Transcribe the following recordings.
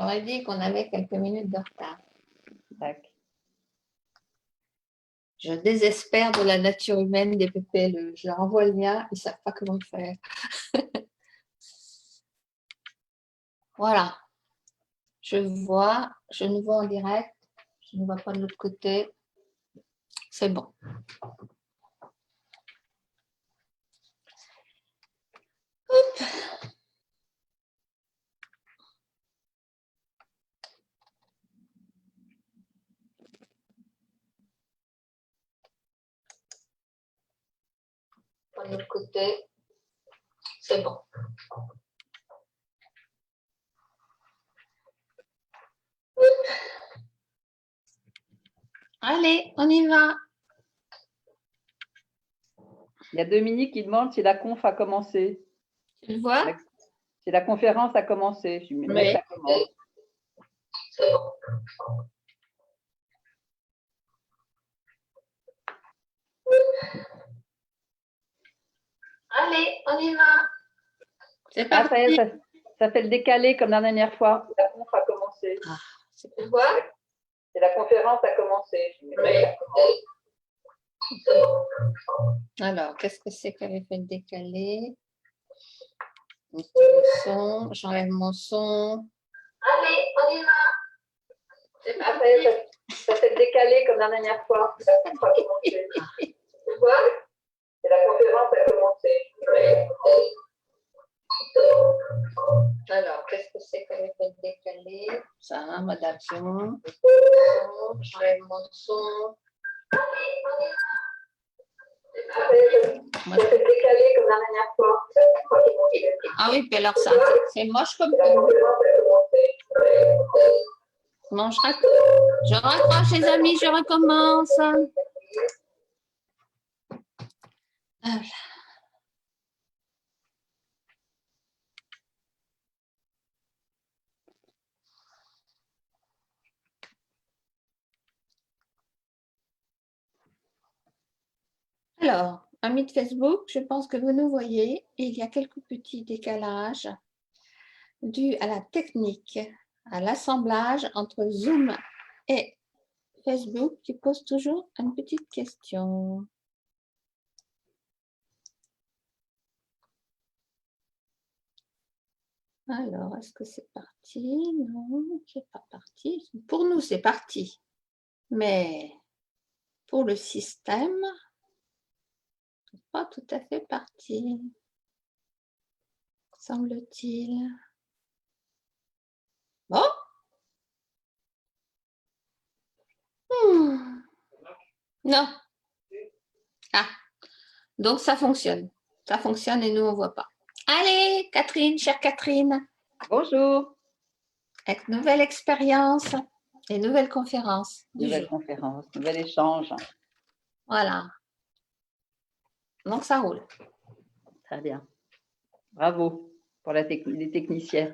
J'aurais dit qu'on avait quelques minutes de retard. Tac. Je désespère de la nature humaine des PPLE. Je leur envoie le lien, ils ne savent pas comment faire. Voilà. Je nous vois en direct. Je ne vois pas de l'autre côté. C'est bon. Hop. De l'autre côté. C'est bon. Allez, on y va. Il y a Dominique qui demande si la conf a commencé. Tu le vois? Si la conférence a commencé. Je mets que ça commence. C'est bon. Allez, on y va. C'est parti. Ah, ça fait le décalé comme la dernière fois. La conf a commencé. Ah, tu vois? Si la conférence a commencé. Je mets que ça commence. Alors, qu'est-ce que c'est qu'un effet décalé? Le son, j'enlève mon son. Allez, on y va. C'est parti. Ça fait le décalé comme la dernière fois. La conf a commencé. Tu vois? Si la conférence a commencé. Alors, qu'est-ce que c'est qu'un effet décalé? Ça, madame, son. J'enlève mon son. Allez, on y va. Ça fait décalé comme la dernière fois. Ah oui, puis alors ça, c'est moche comme tout. Non, je raccroche les amis, je recommence. Voilà. Alors, amis de Facebook, je pense que vous nous voyez. Il y a quelques petits décalages dus à la technique, à l'assemblage entre Zoom et Facebook qui pose toujours une petite question. Alors, est-ce que c'est parti? Non, c'est pas parti. Pour nous, c'est parti. Mais pour le système, c'est pas tout à fait parti, semble-t-il. Bon. Non. Ah. Donc, ça fonctionne. Ça fonctionne et nous, on ne voit pas. Allez, Catherine, chère Catherine. Bonjour. Avec nouvelle expérience et nouvelle conférence. Nouvelle conférence, nouvel échange. Voilà. Donc, ça roule. Très bien. Bravo pour les techniciens.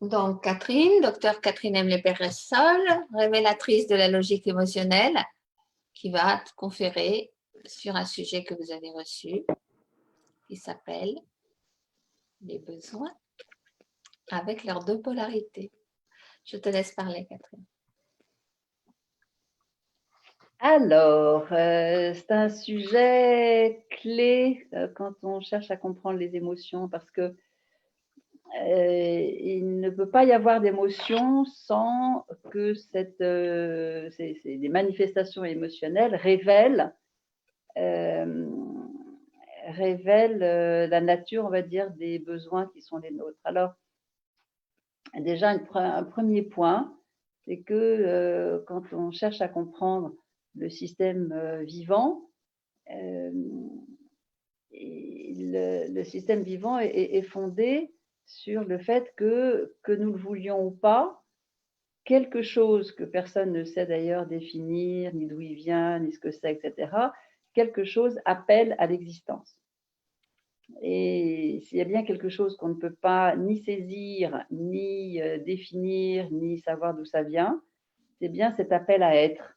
Donc, Catherine, docteur Catherine Emle-Perressol, révélatrice de la logique émotionnelle, qui va te conférer sur un sujet que vous avez reçu, qui s'appelle les besoins avec leurs deux polarités. Je te laisse parler, Catherine. Alors, c'est un sujet clé quand on cherche à comprendre les émotions parce que il ne peut pas y avoir d'émotion sans que ces manifestations émotionnelles révèlent la nature, on va dire, des besoins qui sont les nôtres. Alors, déjà, un premier point, c'est que quand on cherche à comprendre le système vivant, le système vivant est fondé sur le fait que nous le voulions ou pas, quelque chose que personne ne sait d'ailleurs définir, ni d'où il vient, ni ce que c'est, etc., quelque chose appelle à l'existence. Et s'il y a bien quelque chose qu'on ne peut pas ni saisir, ni définir, ni savoir d'où ça vient, c'est bien cet appel à être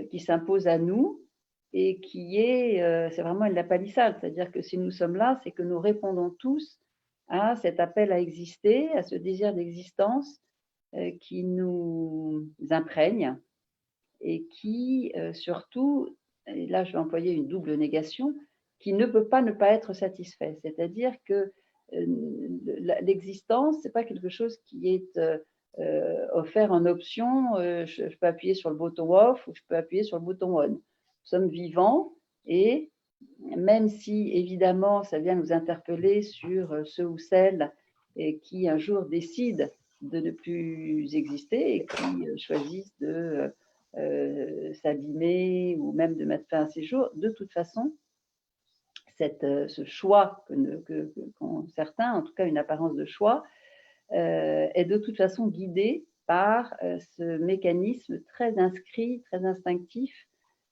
qui s'impose à nous et qui c'est vraiment une lapalissade. C'est-à-dire que si nous sommes là, c'est que nous répondons tous à cet appel à exister, à ce désir d'existence qui nous imprègne et qui, surtout, et là je vais employer une double négation, qui ne peut pas ne pas être satisfait. C'est-à-dire que l'existence, ce n'est pas quelque chose qui est offert en option. Je peux appuyer sur le bouton off ou je peux appuyer sur le bouton on. Nous sommes vivants et même si évidemment ça vient nous interpeller sur ceux ou celles qui un jour décident de ne plus exister et qui choisissent de s'abîmer ou même de mettre fin à ces jours, de toute façon, ce choix qu'ont certains, en tout cas une apparence de choix, est de toute façon guidé par ce mécanisme très inscrit, très instinctif,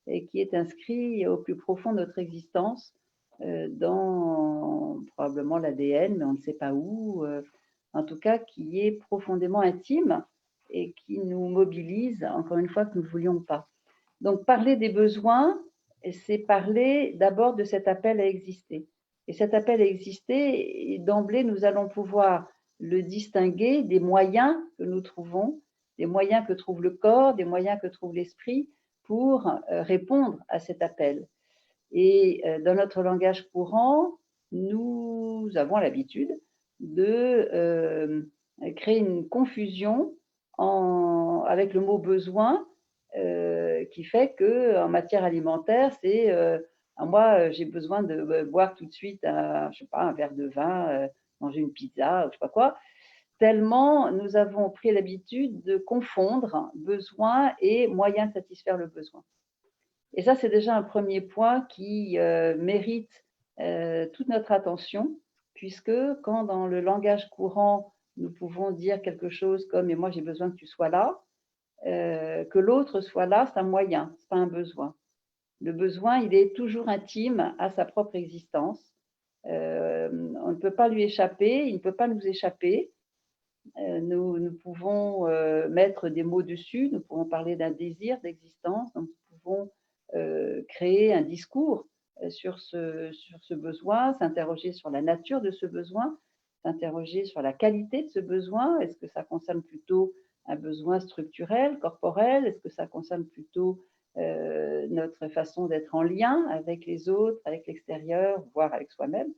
et qui est inscrit au plus profond de notre existence, dans probablement l'ADN, mais on ne sait pas où, en tout cas qui est profondément intime et qui nous mobilise, encore une fois, que nous ne voulions pas. Donc parler des besoins, c'est parler d'abord de cet appel à exister. Et cet appel à exister, d'emblée, nous allons pouvoir le distinguer des moyens que nous trouvons, des moyens que trouve le corps, des moyens que trouve l'esprit pour répondre à cet appel. Et dans notre langage courant, nous avons l'habitude de créer une confusion avec le mot besoin, qui fait qu'en matière alimentaire, c'est moi, j'ai besoin de boire tout de suite je sais pas, un verre de vin, manger une pizza, je sais pas quoi, tellement nous avons pris l'habitude de confondre besoin et moyen de satisfaire le besoin. Et ça, c'est déjà un premier point qui mérite toute notre attention, puisque quand dans le langage courant, nous pouvons dire quelque chose comme « mais moi j'ai besoin que tu sois là », que l'autre soit là, c'est un moyen, ce n'est pas un besoin. Le besoin, il est toujours intime à sa propre existence. On ne peut pas lui échapper, il ne peut pas nous échapper. Nous pouvons mettre des mots dessus, nous pouvons parler d'un désir d'existence, nous pouvons créer un discours sur ce besoin, s'interroger sur la nature de ce besoin, s'interroger sur la qualité de ce besoin. Est-ce que ça concerne plutôt un besoin structurel, corporel? Est-ce que ça concerne plutôt notre façon d'être en lien avec les autres, avec l'extérieur, voire avec soi-même?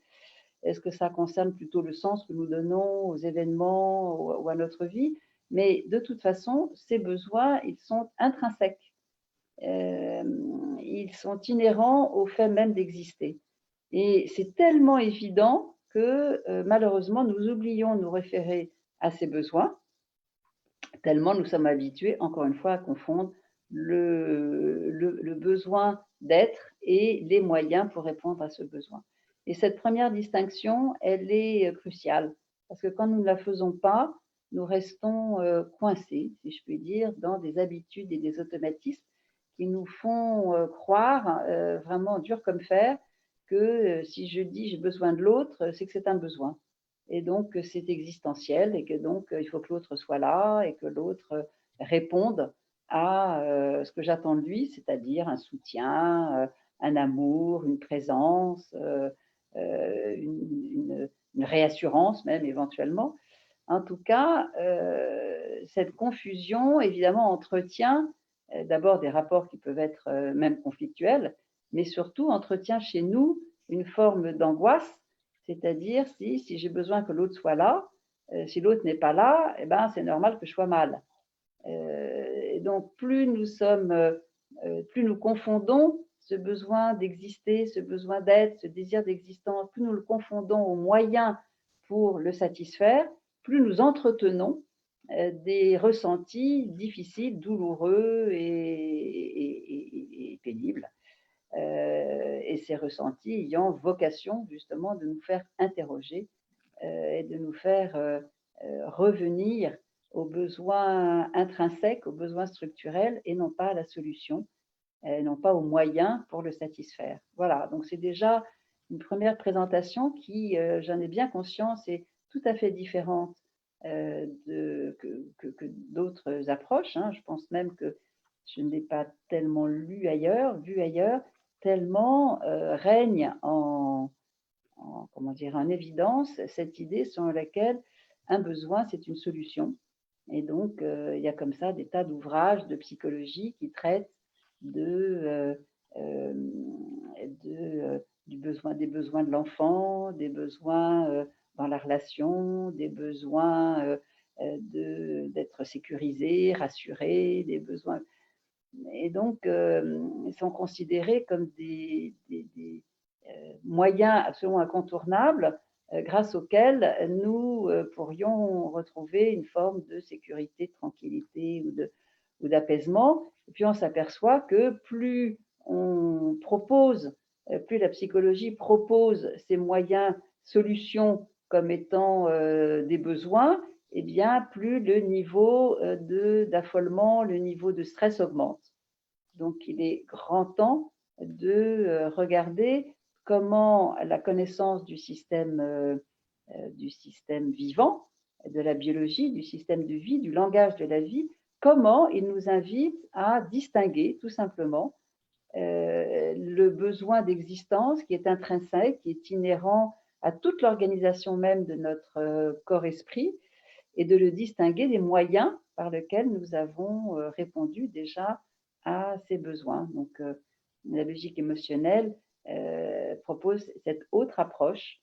Est-ce que ça concerne plutôt le sens que nous donnons aux événements ou à notre vie? Mais de toute façon, ces besoins, ils sont intrinsèques. Ils sont inhérents au fait même d'exister. Et c'est tellement évident que malheureusement, nous oublions de nous référer à ces besoins, tellement nous sommes habitués, encore une fois, à confondre le besoin d'être et les moyens pour répondre à ce besoin. Et cette première distinction, elle est cruciale, parce que quand nous ne la faisons pas, nous restons coincés, si je puis dire, dans des habitudes et des automatismes qui nous font croire, vraiment dur comme fer, que si je dis j'ai besoin de l'autre, c'est que c'est un besoin. Et donc, c'est existentiel et que donc, il faut que l'autre soit là et que l'autre réponde à ce que j'attends de lui, c'est-à-dire un soutien, un amour, une présence, une réassurance même éventuellement. En tout cas, cette confusion, évidemment, entretient d'abord des rapports qui peuvent être même conflictuels, mais surtout entretient chez nous une forme d'angoisse, c'est-à-dire si j'ai besoin que l'autre soit là, si l'autre n'est pas là, eh ben, c'est normal que je sois mal. Et donc, plus nous confondons ce besoin d'exister, ce besoin d'être, ce désir d'existence, plus nous le confondons aux moyens pour le satisfaire, plus nous entretenons des ressentis difficiles, douloureux et pénibles. Et ces ressentis ayant vocation justement de nous faire interroger et de nous faire revenir aux besoins intrinsèques, aux besoins structurels et non pas à la solution, non pas aux moyens pour le satisfaire. Voilà, donc c'est déjà une première présentation qui, j'en ai bien conscience, est tout à fait différente que d'autres approches. Hein. Je pense même que je ne l'ai pas tellement vu ailleurs, tellement règne en comment dire, en évidence cette idée selon laquelle un besoin, c'est une solution. Et donc, il y a comme ça des tas d'ouvrages de psychologie qui traitent des besoins de l'enfant, des besoins dans la relation, des besoins d'être sécurisé, rassuré, des besoins. Et donc, ils sont considérés comme des moyens absolument incontournables grâce auxquels nous pourrions retrouver une forme de sécurité, de tranquillité ou d'apaisement. Et puis on s'aperçoit que plus on propose, plus la psychologie propose ces moyens, solutions comme étant des besoins, eh bien, plus le niveau d'affolement, le niveau de stress augmente. Donc, il est grand temps de regarder comment la connaissance du système vivant, de la biologie, du système de vie, du langage de la vie, comment il nous invite à distinguer tout simplement le besoin d'existence qui est intrinsèque, qui est inhérent à toute l'organisation même de notre corps-esprit, et de le distinguer des moyens par lesquels nous avons répondu déjà à ces besoins. Donc, la logique émotionnelle propose cette autre approche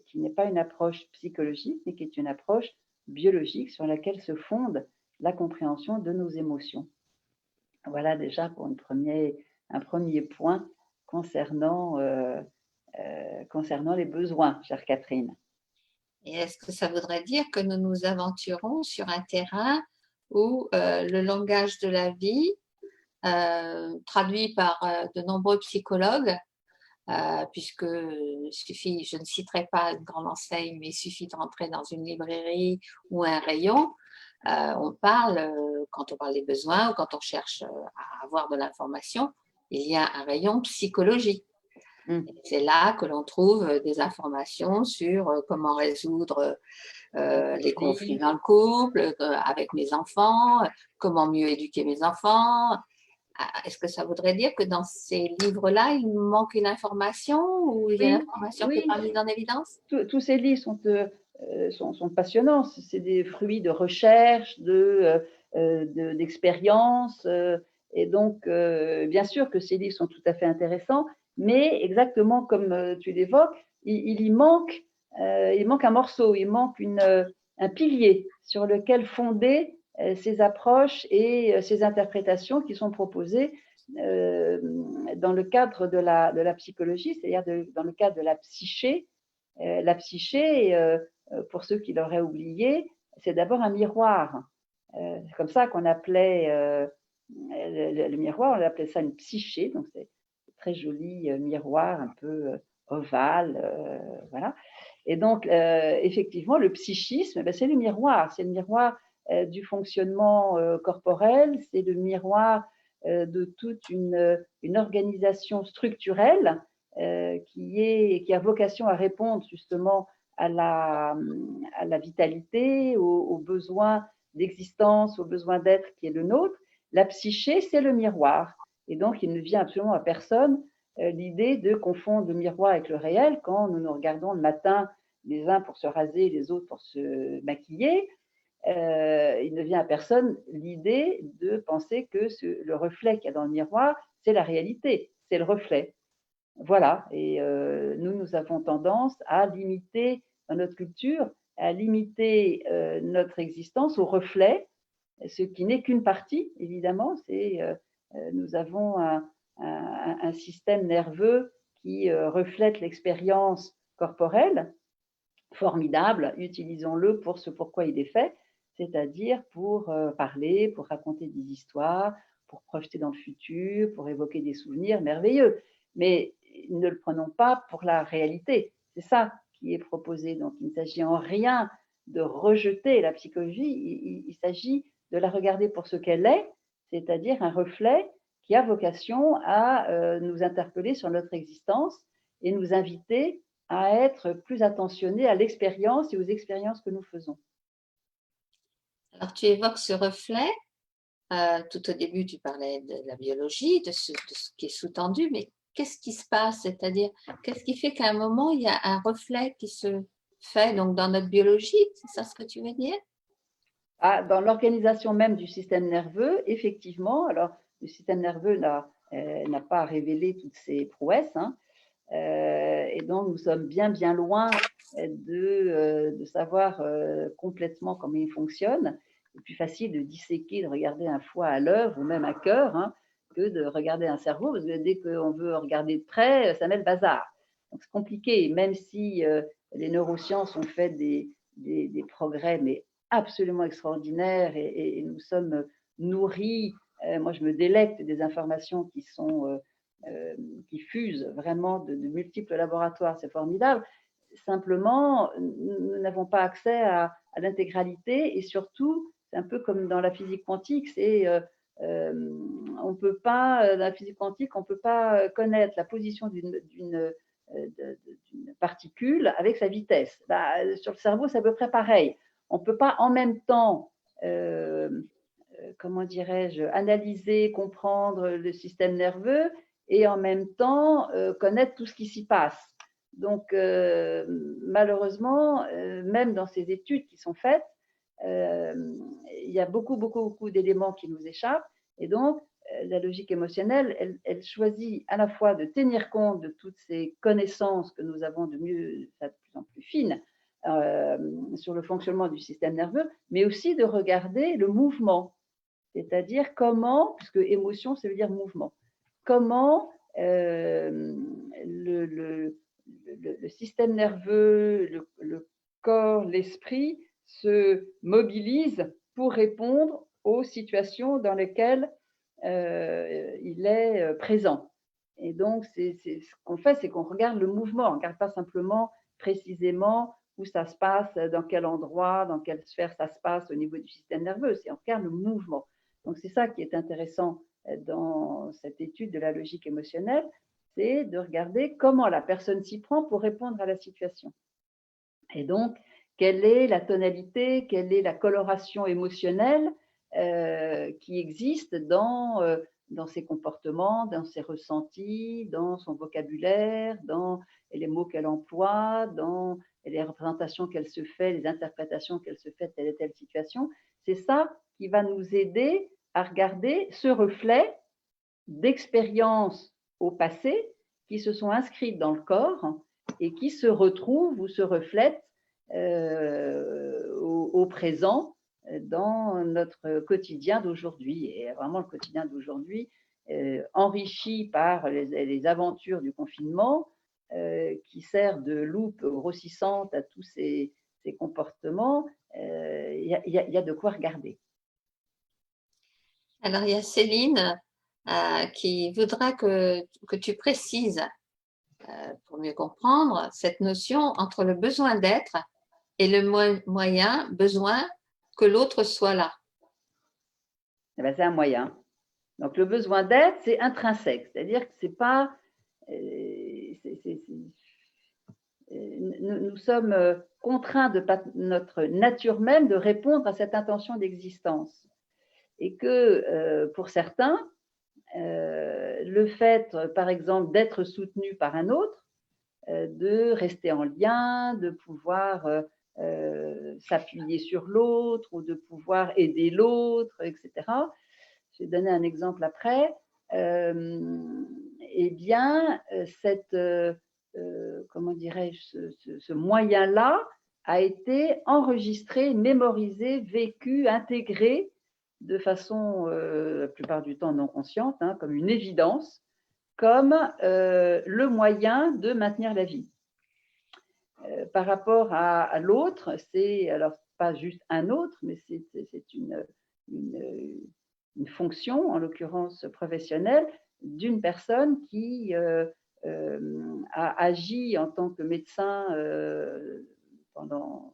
qui n'est pas une approche psychologique, mais qui est une approche biologique sur laquelle se fonde la compréhension de nos émotions. Voilà déjà pour un premier point concernant les besoins, chère Catherine. Et est-ce que ça voudrait dire que nous nous aventurons sur un terrain où le langage de la vie, traduit par de nombreux psychologues, puisque suffit, je ne citerai pas une grande enseigne, mais il suffit de rentrer dans une librairie ou un rayon, on parle, quand on parle des besoins ou quand on cherche à avoir de l'information, il y a un rayon psychologie. C'est là que l'on trouve des informations sur comment résoudre les conflits dans le couple, avec mes enfants, comment mieux éduquer mes enfants. Est-ce que ça voudrait dire que dans ces livres-là, il manque une information ou il y a Oui, l'information qui n'est oui. pas mise en évidence? Tous ces livres sont passionnants. C'est des fruits de recherche, d'expérience. Et donc, bien sûr que ces livres sont tout à fait intéressants, mais exactement comme tu l'évoques, il manque un morceau, il manque un pilier sur lequel fonder ces approches et ces interprétations qui sont proposées dans le cadre de la psychologie, c'est-à-dire dans le cadre de la psyché. La psyché, pour ceux qui l'auraient oublié, c'est d'abord un miroir. C'est comme ça qu'on appelait le miroir, on appelait ça une psyché, donc c'est un très joli miroir un peu ovale, voilà. Et donc, effectivement, le psychisme, c'est le miroir du fonctionnement corporel, c'est le miroir de toute une organisation structurelle qui a vocation à répondre justement à la vitalité, aux besoins d'existence, aux besoins d'être qui est le nôtre. La psyché, c'est le miroir. Et donc, il ne vient absolument à personne l'idée de confondre le miroir avec le réel quand nous nous regardons le matin, les uns pour se raser, les autres pour se maquiller. Il ne vient à personne l'idée de penser que le reflet qu'il y a dans le miroir, c'est la réalité, c'est le reflet. Voilà, et nous avons tendance à limiter, dans notre culture, à limiter notre existence au reflet, ce qui n'est qu'une partie, évidemment. Nous avons un système nerveux qui reflète l'expérience corporelle, formidable, utilisons-le pour ce pourquoi il est fait, c'est-à-dire pour parler, pour raconter des histoires, pour projeter dans le futur, pour évoquer des souvenirs merveilleux. Mais ne le prenons pas pour la réalité. C'est ça qui est proposé. Donc, il ne s'agit en rien de rejeter la psychologie, il s'agit de la regarder pour ce qu'elle est, c'est-à-dire un reflet qui a vocation à nous interpeller sur notre existence et nous inviter à être plus attentionnés à l'expérience et aux expériences que nous faisons. Alors, tu évoques ce reflet. Tout au début, tu parlais de la biologie, de ce qui est sous-tendu, mais qu'est-ce qui se passe? C'est-à-dire, qu'est-ce qui fait qu'à un moment, il y a un reflet qui se fait donc dans notre biologie? C'est ça ce que tu veux dire? Dans l'organisation même du système nerveux, effectivement, alors le système nerveux n'a pas révélé toutes ses prouesses, hein, et donc nous sommes bien bien loin de savoir complètement comment il fonctionne. C'est plus facile de disséquer, de regarder un foie à l'œuvre ou même un cœur, hein, que de regarder un cerveau, parce que dès qu'on veut regarder de près, ça met le bazar. Donc c'est compliqué, même si les neurosciences ont fait des progrès, mais absolument extraordinaires, et nous sommes nourris. Moi, je me délecte des informations qui fusent vraiment de multiples laboratoires, c'est formidable. Simplement, nous n'avons pas accès à l'intégralité, et surtout, c'est un peu comme dans la physique quantique, on peut pas, dans la physique quantique, on ne peut pas connaître la position d'une particule avec sa vitesse. Sur le cerveau, c'est à peu près pareil. On ne peut pas en même temps, comment dirais-je, analyser, comprendre le système nerveux et en même temps connaître tout ce qui s'y passe. Donc, malheureusement, même dans ces études qui sont faites, il y a beaucoup d'éléments qui nous échappent. Et donc, la logique émotionnelle, elle choisit à la fois de tenir compte de toutes ces connaissances que nous avons de plus en plus fines sur le fonctionnement du système nerveux, mais aussi de regarder le mouvement. C'est-à-dire comment, puisque émotion, ça veut dire mouvement, comment le système nerveux, le corps, l'esprit se mobilisent pour répondre aux situations dans lesquelles il est présent. Et donc, ce qu'on fait, c'est qu'on regarde le mouvement, on ne regarde pas simplement précisément où ça se passe, dans quel endroit, dans quelle sphère ça se passe au niveau du système nerveux, c'est on regarde le mouvement. Donc, c'est ça qui est intéressant dans cette étude de la logique émotionnelle, c'est de regarder comment la personne s'y prend pour répondre à la situation. Et donc, quelle est la tonalité, quelle est la coloration émotionnelle qui existe dans ses comportements, dans ses ressentis, dans son vocabulaire, dans les mots qu'elle emploie, dans les représentations qu'elle se fait, les interprétations qu'elle se fait de telle et telle situation. C'est ça qui va nous aider à regarder ce reflet d'expériences au passé qui se sont inscrites dans le corps et qui se retrouvent ou se reflètent au présent dans notre quotidien d'aujourd'hui. Et vraiment, le quotidien d'aujourd'hui, enrichi par les aventures du confinement, qui sert de loupe grossissante à tous ces comportements, il y a de quoi regarder. Alors, il y a Céline qui voudra que tu précises, pour mieux comprendre, cette notion entre le besoin d'être et le moyen, besoin que l'autre soit là. Eh bien, c'est un moyen. Donc, le besoin d'être, c'est intrinsèque, c'est-à-dire que c'est pas. Nous sommes contraints de notre nature même de répondre à cette intention d'existence. Et que pour certains, le fait, par exemple, d'être soutenu par un autre, de rester en lien, de pouvoir s'appuyer sur l'autre ou de pouvoir aider l'autre, etc. Je vais donner un exemple après. Eh bien, comment dirais-je, ce moyen-là a été enregistré, mémorisé, vécu, intégré de façon, la plupart du temps non consciente, hein, comme une évidence, comme le moyen de maintenir la vie. Par rapport à l'autre, c'est alors pas juste un autre, mais c'est une fonction, en l'occurrence professionnelle, d'une personne qui a agi en tant que médecin pendant.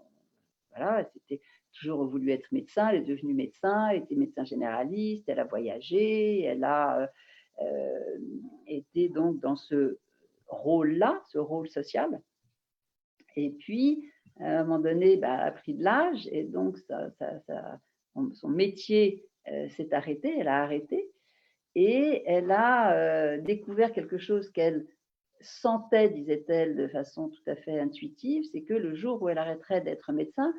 Voilà, elle s'était toujours voulu être médecin, elle est devenue médecin, elle était médecin généraliste, elle a voyagé, elle a été donc dans ce rôle-là, ce rôle social. Et puis, à un moment donné, elle a pris de l'âge et donc son métier s'est arrêté, elle a arrêté. et elle a découvert quelque chose qu'elle sentait, disait-elle, de façon tout à fait intuitive, c'est que le jour où elle arrêterait d'être médecin,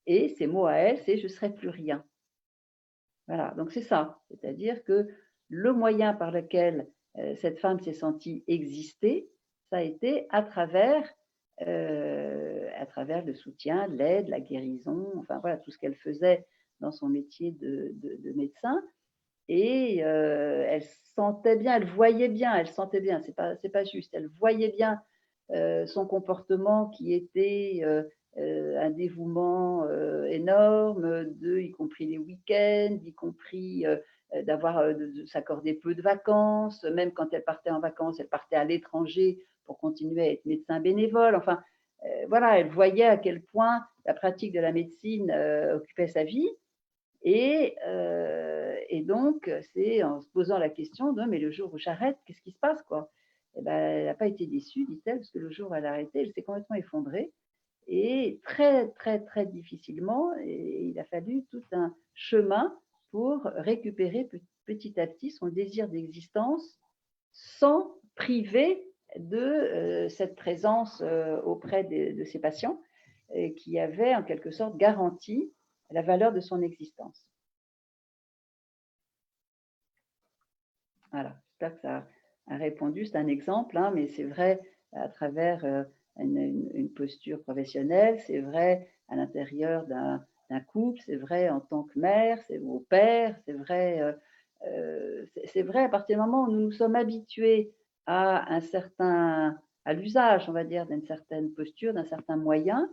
et ses mots à elle, c'est « je ne serai plus rien ». Voilà, donc c'est ça, c'est-à-dire que le moyen par lequel cette femme s'est sentie exister, ça a été à travers le soutien, l'aide, la guérison, enfin voilà, tout ce qu'elle faisait dans son métier de médecin. Et elle sentait bien, elle voyait bien, elle sentait bien, c'est pas juste, elle voyait bien son comportement qui était un dévouement énorme, y compris les week-ends, y compris de s'accorder peu de vacances, même quand elle partait en vacances, elle partait à l'étranger pour continuer à être médecin bénévole. Enfin, voilà, elle voyait à quel point la pratique de la médecine occupait sa vie. Et donc, c'est en se posant la question de « mais le jour où j'arrête, qu'est-ce qui se passe, quoi ?» Eh ben, elle n'a pas été déçue, dit-elle, parce que le jour où elle a arrêté, elle s'est complètement effondrée. Et très, très, très difficilement, et il a fallu tout un chemin pour récupérer petit à petit son désir d'existence sans priver de cette présence auprès de ses patients qui avait en quelque sorte garanti la valeur de son existence. Voilà, j'espère que ça a répondu. C'est un exemple, hein, mais c'est vrai à travers une posture professionnelle, c'est vrai à l'intérieur d'un couple, c'est vrai en tant que mère, c'est au père, c'est vrai à partir du moment où nous nous sommes habitués à à l'usage, on va dire, d'une certaine posture, d'un certain moyen,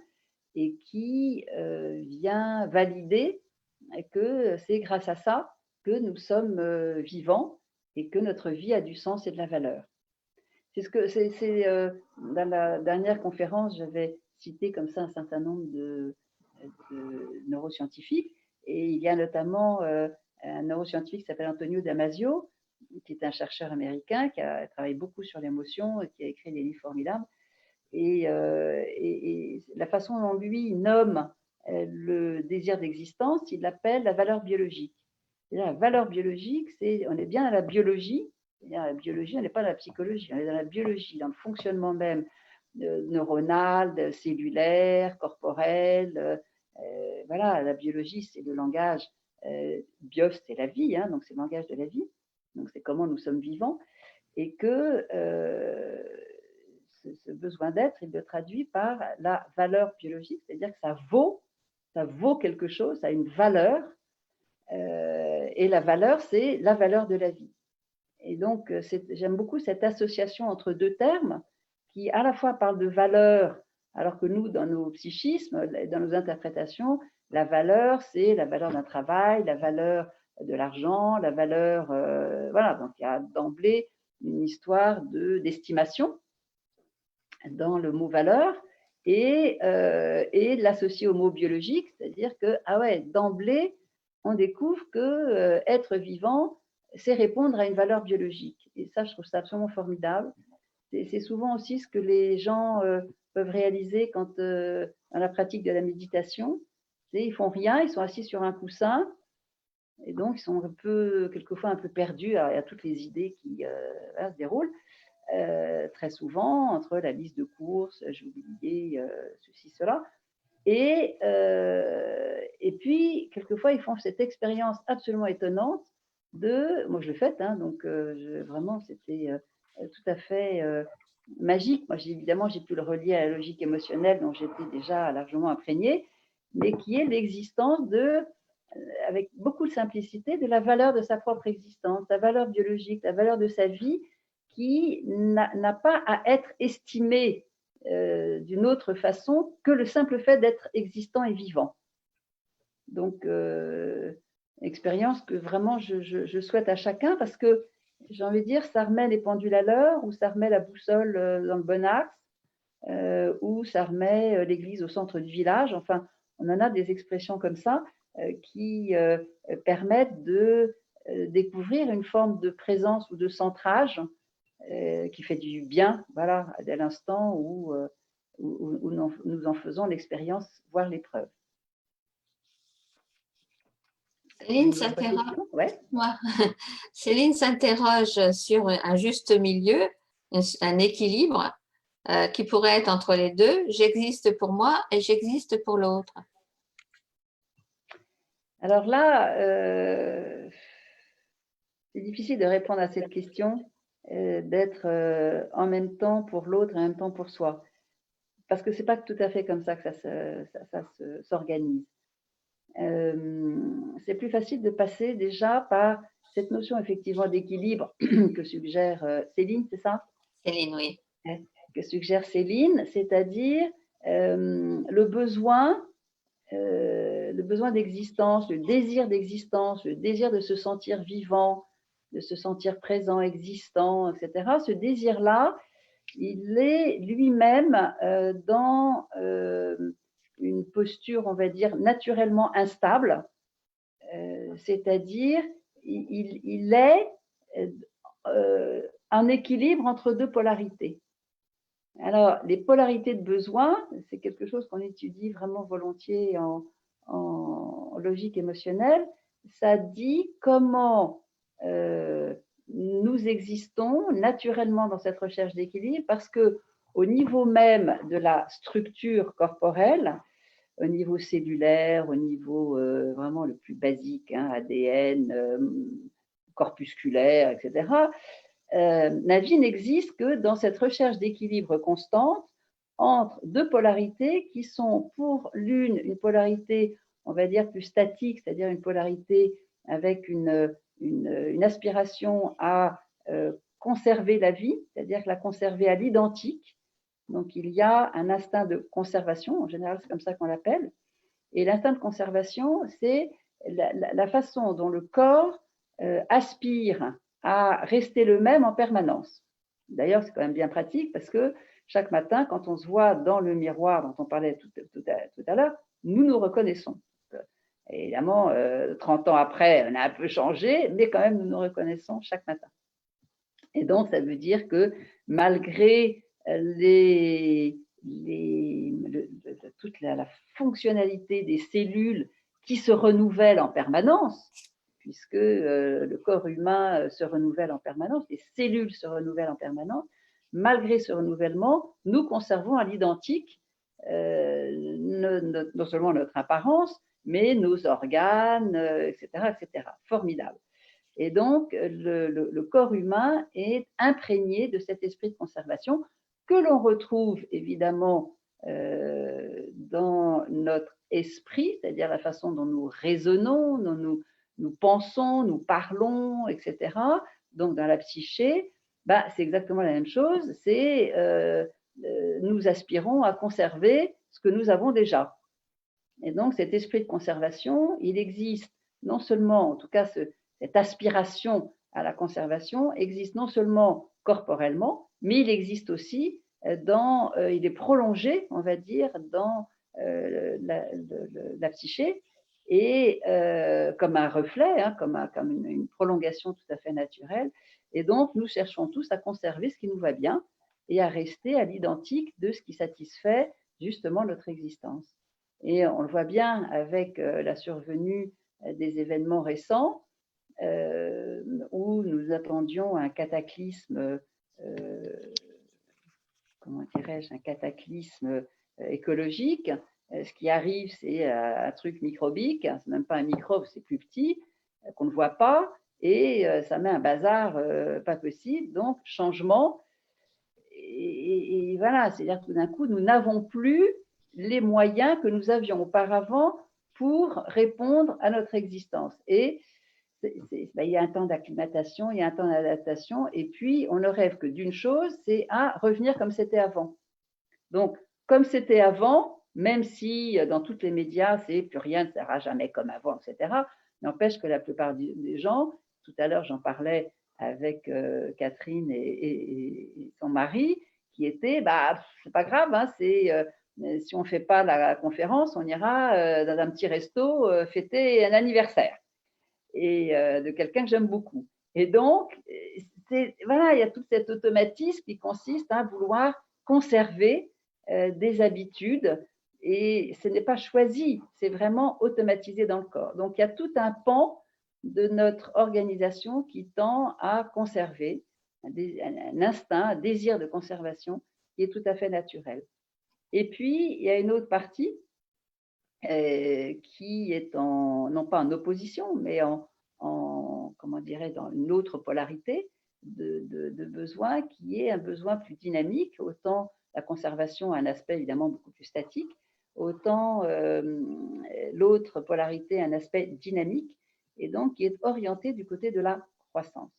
et qui vient valider que c'est grâce à ça que nous sommes vivants et que notre vie a du sens et de la valeur. C'est ce que dans la dernière conférence, j'avais cité comme ça un certain nombre de neuroscientifiques, et il y a notamment un neuroscientifique qui s'appelle Antonio Damasio, qui est un chercheur américain qui a travaillé beaucoup sur l'émotion et qui a écrit des livres formidables. Et la façon dont lui nomme le désir d'existence, il l'appelle la valeur biologique. La valeur biologique, on est bien à la biologie. La biologie, on n'est pas dans la psychologie, on est dans la biologie, dans le fonctionnement même neuronal, cellulaire, corporel. Voilà, la biologie, c'est le langage. Bios, c'est la vie, hein, donc c'est le langage de la vie. Donc c'est comment nous sommes vivants. Et que ce besoin d'être, il le traduit par la valeur biologique, c'est-à-dire que ça vaut quelque chose, ça a une valeur, et la valeur, c'est la valeur de la vie. Et donc, j'aime beaucoup cette association entre deux termes qui à la fois parlent de valeur, alors que nous, dans nos psychismes, dans nos interprétations, la valeur, c'est la valeur d'un travail, la valeur de l'argent, la valeur, voilà, donc il y a d'emblée une histoire d'estimation dans le mot valeur et l'associer au mot biologique, c'est-à-dire que, ah ouais, d'emblée, on découvre que être vivant, c'est répondre à une valeur biologique. Et ça, je trouve ça absolument formidable. C'est souvent aussi ce que les gens peuvent réaliser quand, dans la pratique de la méditation. Ils font rien, ils sont assis sur un coussin, et donc ils sont quelquefois un peu perdus à toutes les idées qui se déroulent. Très souvent, entre la liste de courses, j'ai oublié ceci, cela. Et puis, quelquefois, ils font cette expérience absolument étonnante moi je l'ai faite, hein, donc vraiment, c'était tout à fait magique. Moi, évidemment, j'ai pu le relier à la logique émotionnelle dont j'étais déjà largement imprégnée, mais qui est l'existence avec beaucoup de simplicité, de la valeur de sa propre existence, la valeur biologique, la valeur de sa vie, qui n'a pas à être estimée d'une autre façon que le simple fait d'être existant et vivant. Donc, expérience que vraiment je souhaite à chacun parce que j'ai envie de dire, ça remet les pendules à l'heure ou ça remet la boussole dans le bon axe ou ça remet l'église au centre du village. Enfin, on en a des expressions comme ça qui permettent de découvrir une forme de présence ou de centrage qui fait du bien, voilà, dès l'instant où nous en faisons l'expérience, voire l'épreuve. Céline Une autre s'interroge. question? Ouais. Moi, Céline s'interroge sur un juste milieu, un équilibre qui pourrait être entre les deux. J'existe pour moi et j'existe pour l'autre. Alors là, c'est difficile de répondre à cette question, d'être en même temps pour l'autre et en même temps pour soi. Parce que c'est pas tout à fait comme ça que ça s'organise. C'est plus facile de passer déjà par cette notion effectivement d'équilibre que suggère Céline, c'est ça? Céline, oui. Que suggère Céline, c'est-à-dire le besoin d'existence, le désir de se sentir vivant, de se sentir présent, existant, etc. Ce désir-là, il est lui-même dans une posture, on va dire, naturellement instable, c'est-à-dire il est un équilibre entre deux polarités. Alors, les polarités de besoin, c'est quelque chose qu'on étudie vraiment volontiers en logique émotionnelle. Ça dit comment nous existons naturellement dans cette recherche d'équilibre parce que au niveau même de la structure corporelle, au niveau cellulaire, au niveau vraiment le plus basique, hein, ADN, corpusculaire, etc., la vie n'existe que dans cette recherche d'équilibre constante entre deux polarités qui sont pour l'une une polarité, on va dire, plus statique, c'est-à-dire une polarité avec une aspiration à conserver la vie, c'est-à-dire la conserver à l'identique. Donc il y a un instinct de conservation, en général c'est comme ça qu'on l'appelle, et l'instinct de conservation, c'est la façon dont le corps aspire à rester le même en permanence. D'ailleurs, c'est quand même bien pratique parce que chaque matin, quand on se voit dans le miroir dont on parlait tout à l'heure, nous nous reconnaissons. Évidemment, 30 ans après, on a un peu changé, mais quand même, nous nous reconnaissons chaque matin. Et donc, ça veut dire que malgré toute la fonctionnalité des cellules qui se renouvellent en permanence, puisque le corps humain se renouvelle en permanence, les cellules se renouvellent en permanence, malgré ce renouvellement, nous conservons à l'identique non seulement notre apparence, mais nos organes, etc., etc. Formidable. Et donc, le corps humain est imprégné de cet esprit de conservation que l'on retrouve évidemment dans notre esprit, c'est-à-dire la façon dont nous raisonnons, dont nous pensons, nous parlons, etc. Donc, dans la psyché, c'est exactement la même chose, c'est nous aspirons à conserver ce que nous avons déjà. Et donc, cet esprit de conservation, il existe non seulement, en tout cas, cette aspiration à la conservation existe non seulement corporellement, mais il existe aussi il est prolongé, on va dire, dans la psyché, et comme un reflet, hein, comme une prolongation tout à fait naturelle. Et donc, nous cherchons tous à conserver ce qui nous va bien et à rester à l'identique de ce qui satisfait justement notre existence. Et on le voit bien avec la survenue des événements récents où nous attendions un cataclysme, comment dirais-je, un cataclysme écologique. Ce qui arrive, c'est un truc microbique, c'est même pas un microbe, c'est plus petit, qu'on ne voit pas, et ça met un bazar pas possible. Donc, changement. Et voilà, c'est-à-dire que tout d'un coup, nous n'avons plus les moyens que nous avions auparavant pour répondre à notre existence. Et il y a un temps d'acclimatation, il y a un temps d'adaptation, et puis on ne rêve que d'une chose, c'est à revenir comme c'était avant. Donc, comme c'était avant, même si dans tous les médias, c'est plus rien ne sera jamais comme avant, etc., n'empêche que la plupart des gens, tout à l'heure j'en parlais avec Catherine et son mari, qui était, c'est pas grave, hein, si on ne fait pas la conférence, on ira dans un petit resto fêter un anniversaire et de quelqu'un que j'aime beaucoup. Et donc, voilà, il y a tout cet automatisme qui consiste à vouloir conserver des habitudes et ce n'est pas choisi, c'est vraiment automatisé dans le corps. Donc il y a tout un pan de notre organisation qui tend à conserver un instinct, un désir de conservation qui est tout à fait naturel. Et puis, il y a une autre partie qui est non pas en opposition, mais comment dirais, dans une autre polarité de besoin, qui est un besoin plus dynamique. Autant la conservation a un aspect évidemment beaucoup plus statique, autant l'autre polarité a un aspect dynamique, et donc qui est orienté du côté de la croissance.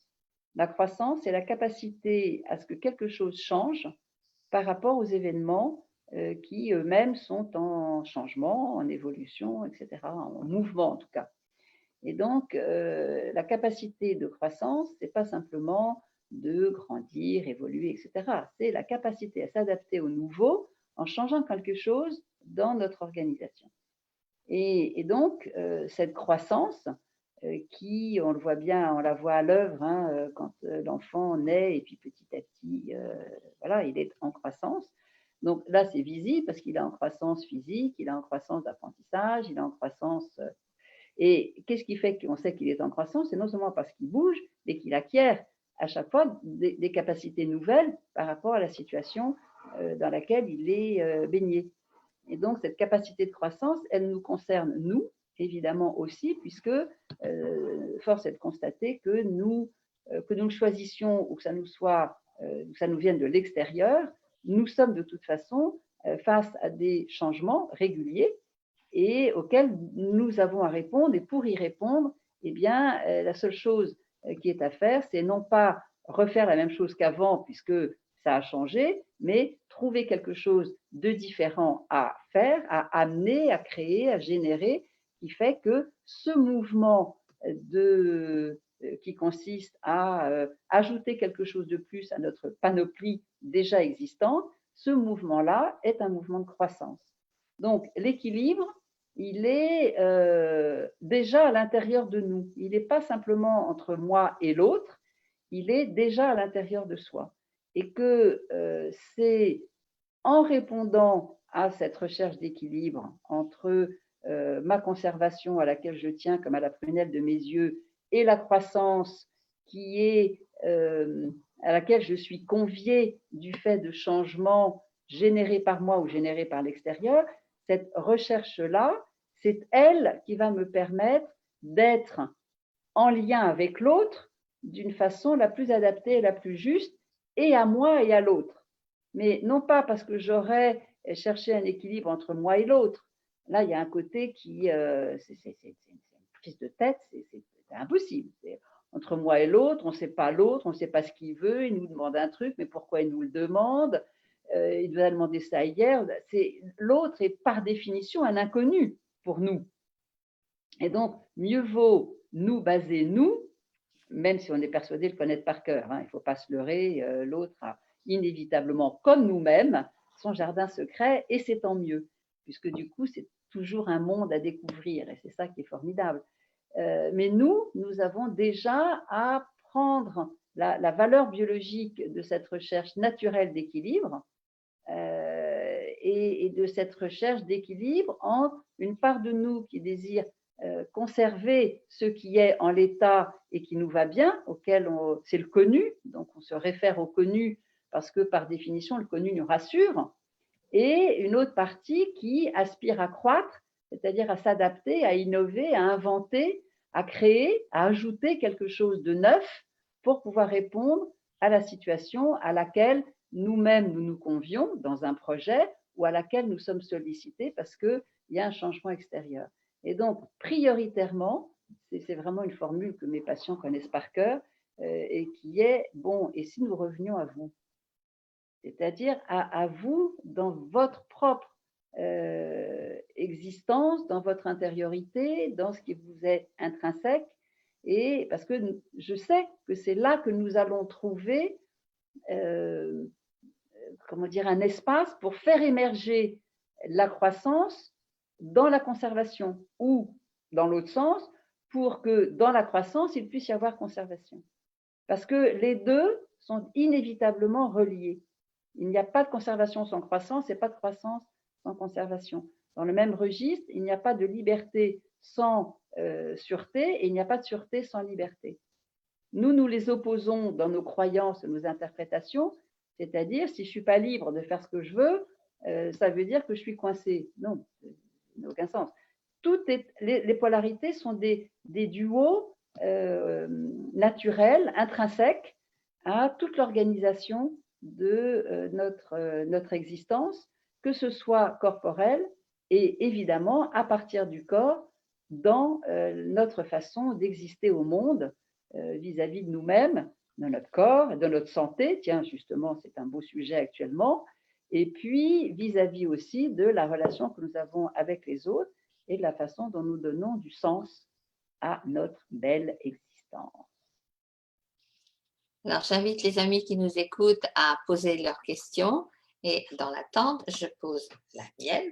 La croissance, c'est la capacité à ce que quelque chose change par rapport aux événements qui eux-mêmes sont en changement, en évolution, etc., en mouvement en tout cas. Et donc, la capacité de croissance, ce n'est pas simplement de grandir, évoluer, etc. C'est la capacité à s'adapter au nouveau en changeant quelque chose dans notre organisation. Et donc, cette croissance, qui, on le voit bien, on la voit à l'œuvre hein, quand l'enfant naît et puis petit à petit, voilà, il est en croissance. Donc là, c'est visible parce qu'il est en croissance physique, il est en croissance d'apprentissage, il est en croissance. Et qu'est-ce qui fait qu'on sait qu'il est en croissance? C'est non seulement parce qu'il bouge, mais qu'il acquiert à chaque fois des capacités nouvelles par rapport à la situation dans laquelle il est baigné. Et donc, cette capacité de croissance, elle nous concerne, nous, évidemment aussi, puisque force est de constater que nous le choisissions ou que ça nous vienne de l'extérieur, nous sommes de toute façon face à des changements réguliers et auxquels nous avons à répondre. Et pour y répondre, eh bien, la seule chose qui est à faire, c'est non pas refaire la même chose qu'avant, puisque ça a changé, mais trouver quelque chose de différent à faire, à amener, à créer, à générer, qui fait que ce mouvement qui consiste à ajouter quelque chose de plus à notre panoplie déjà existante, ce mouvement-là est un mouvement de croissance. Donc, l'équilibre, il est déjà à l'intérieur de nous. Il n'est pas simplement entre moi et l'autre, il est déjà à l'intérieur de soi. Et que c'est en répondant à cette recherche d'équilibre entre ma conservation à laquelle je tiens comme à la prunelle de mes yeux et la croissance qui est à laquelle je suis conviée du fait de changements générés par moi ou générés par l'extérieur, cette recherche-là, c'est elle qui va me permettre d'être en lien avec l'autre d'une façon la plus adaptée et la plus juste, et à moi et à l'autre. Mais non pas parce que j'aurais cherché un équilibre entre moi et l'autre. Là, il y a un côté qui, c'est une prise de tête, c'est impossible. Entre moi et l'autre, on ne sait pas l'autre, on ne sait pas ce qu'il veut, il nous demande un truc, mais pourquoi il nous le demande? Il nous a demandé ça hier. L'autre est par définition un inconnu pour nous. Et donc, mieux vaut nous baser, nous, même si on est persuadé de le connaître par cœur. Hein, il ne faut pas se leurrer, l'autre a inévitablement, comme nous-mêmes, son jardin secret, et c'est tant mieux, puisque du coup, c'est toujours un monde à découvrir, et c'est ça qui est formidable. Mais nous avons déjà à prendre la valeur biologique de cette recherche naturelle d'équilibre et de cette recherche d'équilibre entre une part de nous qui désire conserver ce qui est en l'état et qui nous va bien, c'est le connu, donc on se réfère au connu parce que par définition le connu nous rassure, et une autre partie qui aspire à croître, c'est-à-dire à s'adapter, à innover, à inventer, à créer, à ajouter quelque chose de neuf pour pouvoir répondre à la situation à laquelle nous-mêmes nous nous convions dans un projet ou à laquelle nous sommes sollicités parce qu'il y a un changement extérieur. Et donc, prioritairement, c'est vraiment une formule que mes patients connaissent par cœur et qui est, bon, et si nous revenions à vous? C'est-à-dire à vous dans votre propre existence, dans votre intériorité, dans ce qui vous est intrinsèque, et parce que je sais que c'est là que nous allons trouver comment dire, un espace pour faire émerger la croissance dans la conservation, ou dans l'autre sens, pour que dans la croissance, il puisse y avoir conservation. Parce que les deux sont inévitablement reliés. Il n'y a pas de conservation sans croissance et pas de croissance sans conservation. dans le même registre, il n'y a pas de liberté sans sûreté et il n'y a pas de sûreté sans liberté. Nous les opposons dans nos croyances, nos interprétations, c'est-à-dire si je ne suis pas libre de faire ce que je veux, ça veut dire que je suis coincé. Non, ça n'a aucun sens. Les polarités sont des duos naturels, intrinsèques à toute l'organisation de notre existence, que ce soit corporelle et évidemment à partir du corps dans notre façon d'exister au monde vis-à-vis de nous-mêmes, de notre corps, de notre santé. Tiens, justement, c'est un beau sujet actuellement. Et puis, vis-à-vis aussi de la relation que nous avons avec les autres et de la façon dont nous donnons du sens à notre belle existence. Alors, j'invite les amis qui nous écoutent à poser leurs questions et dans l'attente, je pose la mienne.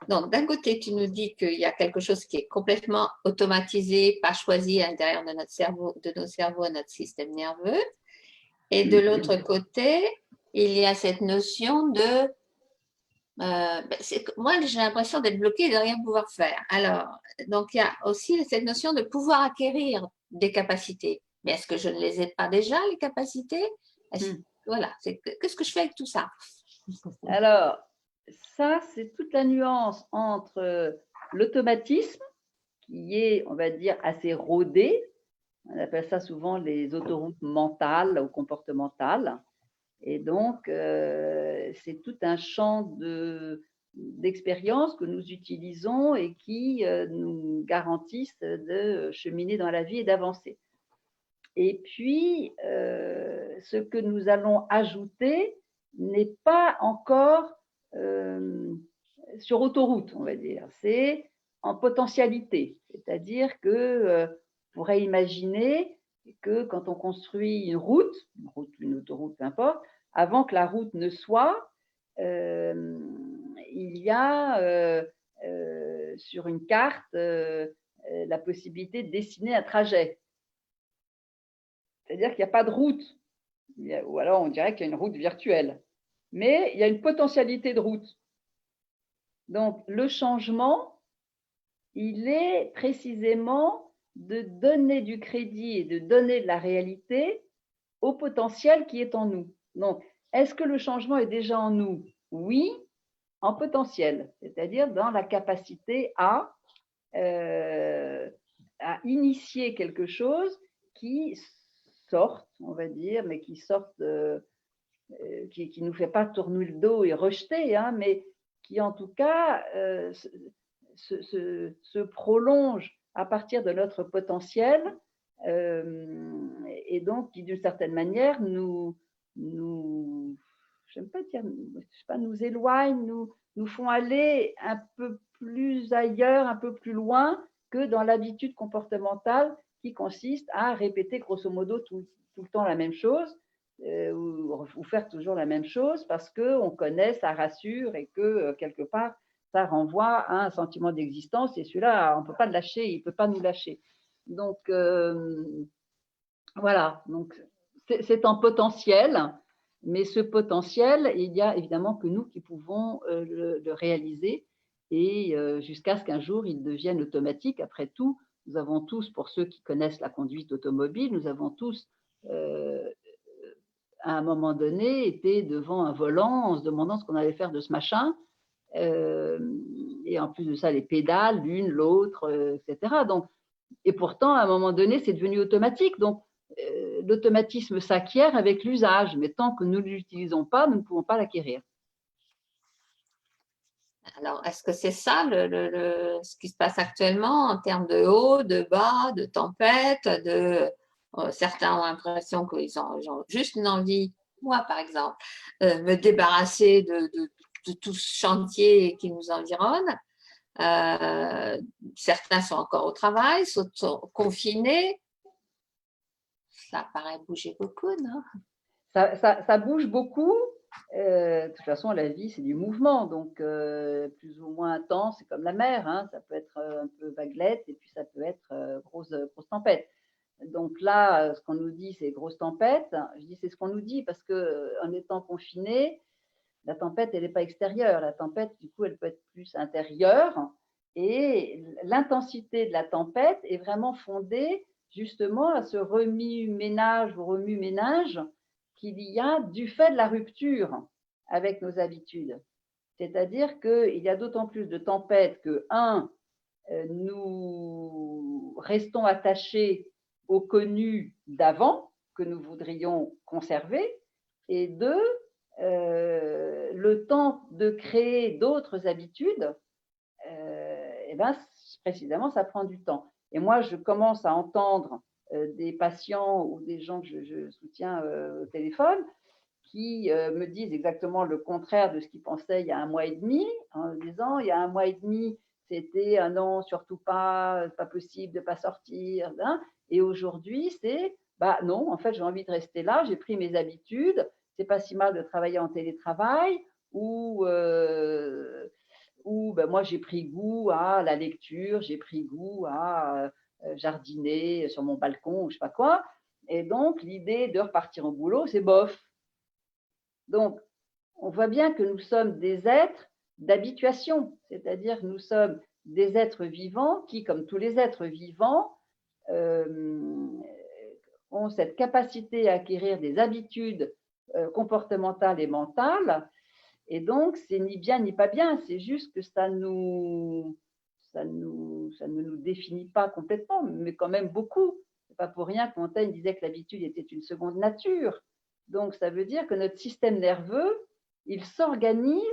Donc, d'un côté, tu nous dis qu'il y a quelque chose qui est complètement automatisé, pas choisi à l'intérieur de notre cerveau, de nos cerveaux, notre système nerveux. Et de l'autre côté, il y a cette notion de... moi, j'ai l'impression d'être bloquée et de rien pouvoir faire. Alors, donc, il y a aussi cette notion de pouvoir acquérir des capacités. Mais est-ce que je ne les ai pas déjà, les capacités? Voilà, qu'est-ce que je fais avec tout ça? Alors, ça, c'est toute la nuance entre l'automatisme, qui est, on va dire, assez rodé. On appelle ça souvent les autoroutes mentales ou comportementales. Et donc, c'est tout un champ d'expériences que nous utilisons et qui nous garantissent de cheminer dans la vie et d'avancer. Et puis, ce que nous allons ajouter n'est pas encore sur autoroute, on va dire. C'est en potentialité. C'est-à-dire que on pourrait imaginer que quand on construit une route, une autoroute, peu importe, avant que la route ne soit, il y a sur une carte la possibilité de dessiner un trajet. C'est-à-dire qu'il n'y a pas de route, ou alors on dirait qu'il y a une route virtuelle, mais il y a une potentialité de route. Donc le changement, il est précisément de donner du crédit et de donner de la réalité au potentiel qui est en nous. Donc, est-ce que le changement est déjà en nous? Oui, en potentiel, c'est-à-dire dans la capacité à initier quelque chose qui sorte, on va dire, mais qui sorte, qui ne nous fait pas tourner le dos et rejeter, hein, mais qui en tout cas se prolonge à partir de notre potentiel et donc qui d'une certaine manière j'aime pas dire, je sais pas, nous éloigne, nous font aller un peu plus ailleurs, un peu plus loin que dans l'habitude comportementale qui consiste à répéter grosso modo tout le temps la même chose ou faire toujours la même chose parce qu'on connaît, ça rassure et que quelque part, ça renvoie à un sentiment d'existence et celui-là, on ne peut pas le lâcher, il ne peut pas nous lâcher. Donc, voilà, donc c'est en potentiel, mais ce potentiel, il y a évidemment que nous qui pouvons le réaliser et jusqu'à ce qu'un jour il devienne automatique. Après tout, nous avons tous, pour ceux qui connaissent la conduite automobile, nous avons tous à un moment donné été devant un volant en se demandant ce qu'on allait faire de ce machin. Et en plus de ça, les pédales, l'une, l'autre, etc. Donc, et pourtant, à un moment donné, c'est devenu automatique. Donc, l'automatisme s'acquiert avec l'usage, mais tant que nous ne l'utilisons pas, nous ne pouvons pas l'acquérir. Alors, est-ce que c'est ça ce qui se passe actuellement en termes de haut, de bas, de tempête, certains ont l'impression qu'ils ont juste une envie, moi par exemple, me débarrasser de tout ce chantier qui nous environne. Certains sont encore au travail, sont confinés. Ça paraît bouger beaucoup, non? Ça bouge beaucoup. De toute façon, la vie, c'est du mouvement, donc plus ou moins intense, c'est comme la mer, hein, ça peut être un peu vaguelette et puis ça peut être grosse tempête. Donc là, ce qu'on nous dit, c'est grosse tempête. Je dis c'est ce qu'on nous dit parce que en étant confiné, La tempête, elle n'est pas extérieure. La tempête, du coup, elle peut être plus intérieure. Et l'intensité de la tempête est vraiment fondée justement à ce remue-ménage ou remue-ménage qu'il y a du fait de la rupture avec nos habitudes. C'est-à-dire qu'il y a d'autant plus de tempêtes que, nous restons attachés au connu d'avant, que nous voudrions conserver, et deux, le temps de créer d'autres habitudes, et ben, précisément, ça prend du temps. Et moi, je commence à entendre des patients ou des gens que je soutiens au téléphone qui me disent exactement le contraire de ce qu'ils pensaient il y a 1 mois et demi, en disant il y a 1 mois et demi, c'était un non, surtout pas possible de ne pas sortir. Hein. Et aujourd'hui, c'est bah non, en fait, j'ai envie de rester là, j'ai pris mes habitudes, c'est pas si mal de travailler en télétravail ou ben, moi j'ai pris goût à la lecture, j'ai pris goût à jardiner sur mon balcon ou je sais pas quoi. Et donc, l'idée de repartir au boulot, c'est bof. Donc, on voit bien que nous sommes des êtres d'habituation, c'est-à-dire que nous sommes des êtres vivants qui, comme tous les êtres vivants, ont cette capacité à acquérir des habitudes comportementales et mentales. Et donc, c'est ni bien ni pas bien, c'est juste que ça ne nous définit pas complètement, mais quand même beaucoup. C'est pas pour rien que Montaigne disait que l'habitude était une seconde nature. Donc, ça veut dire que notre système nerveux, il s'organise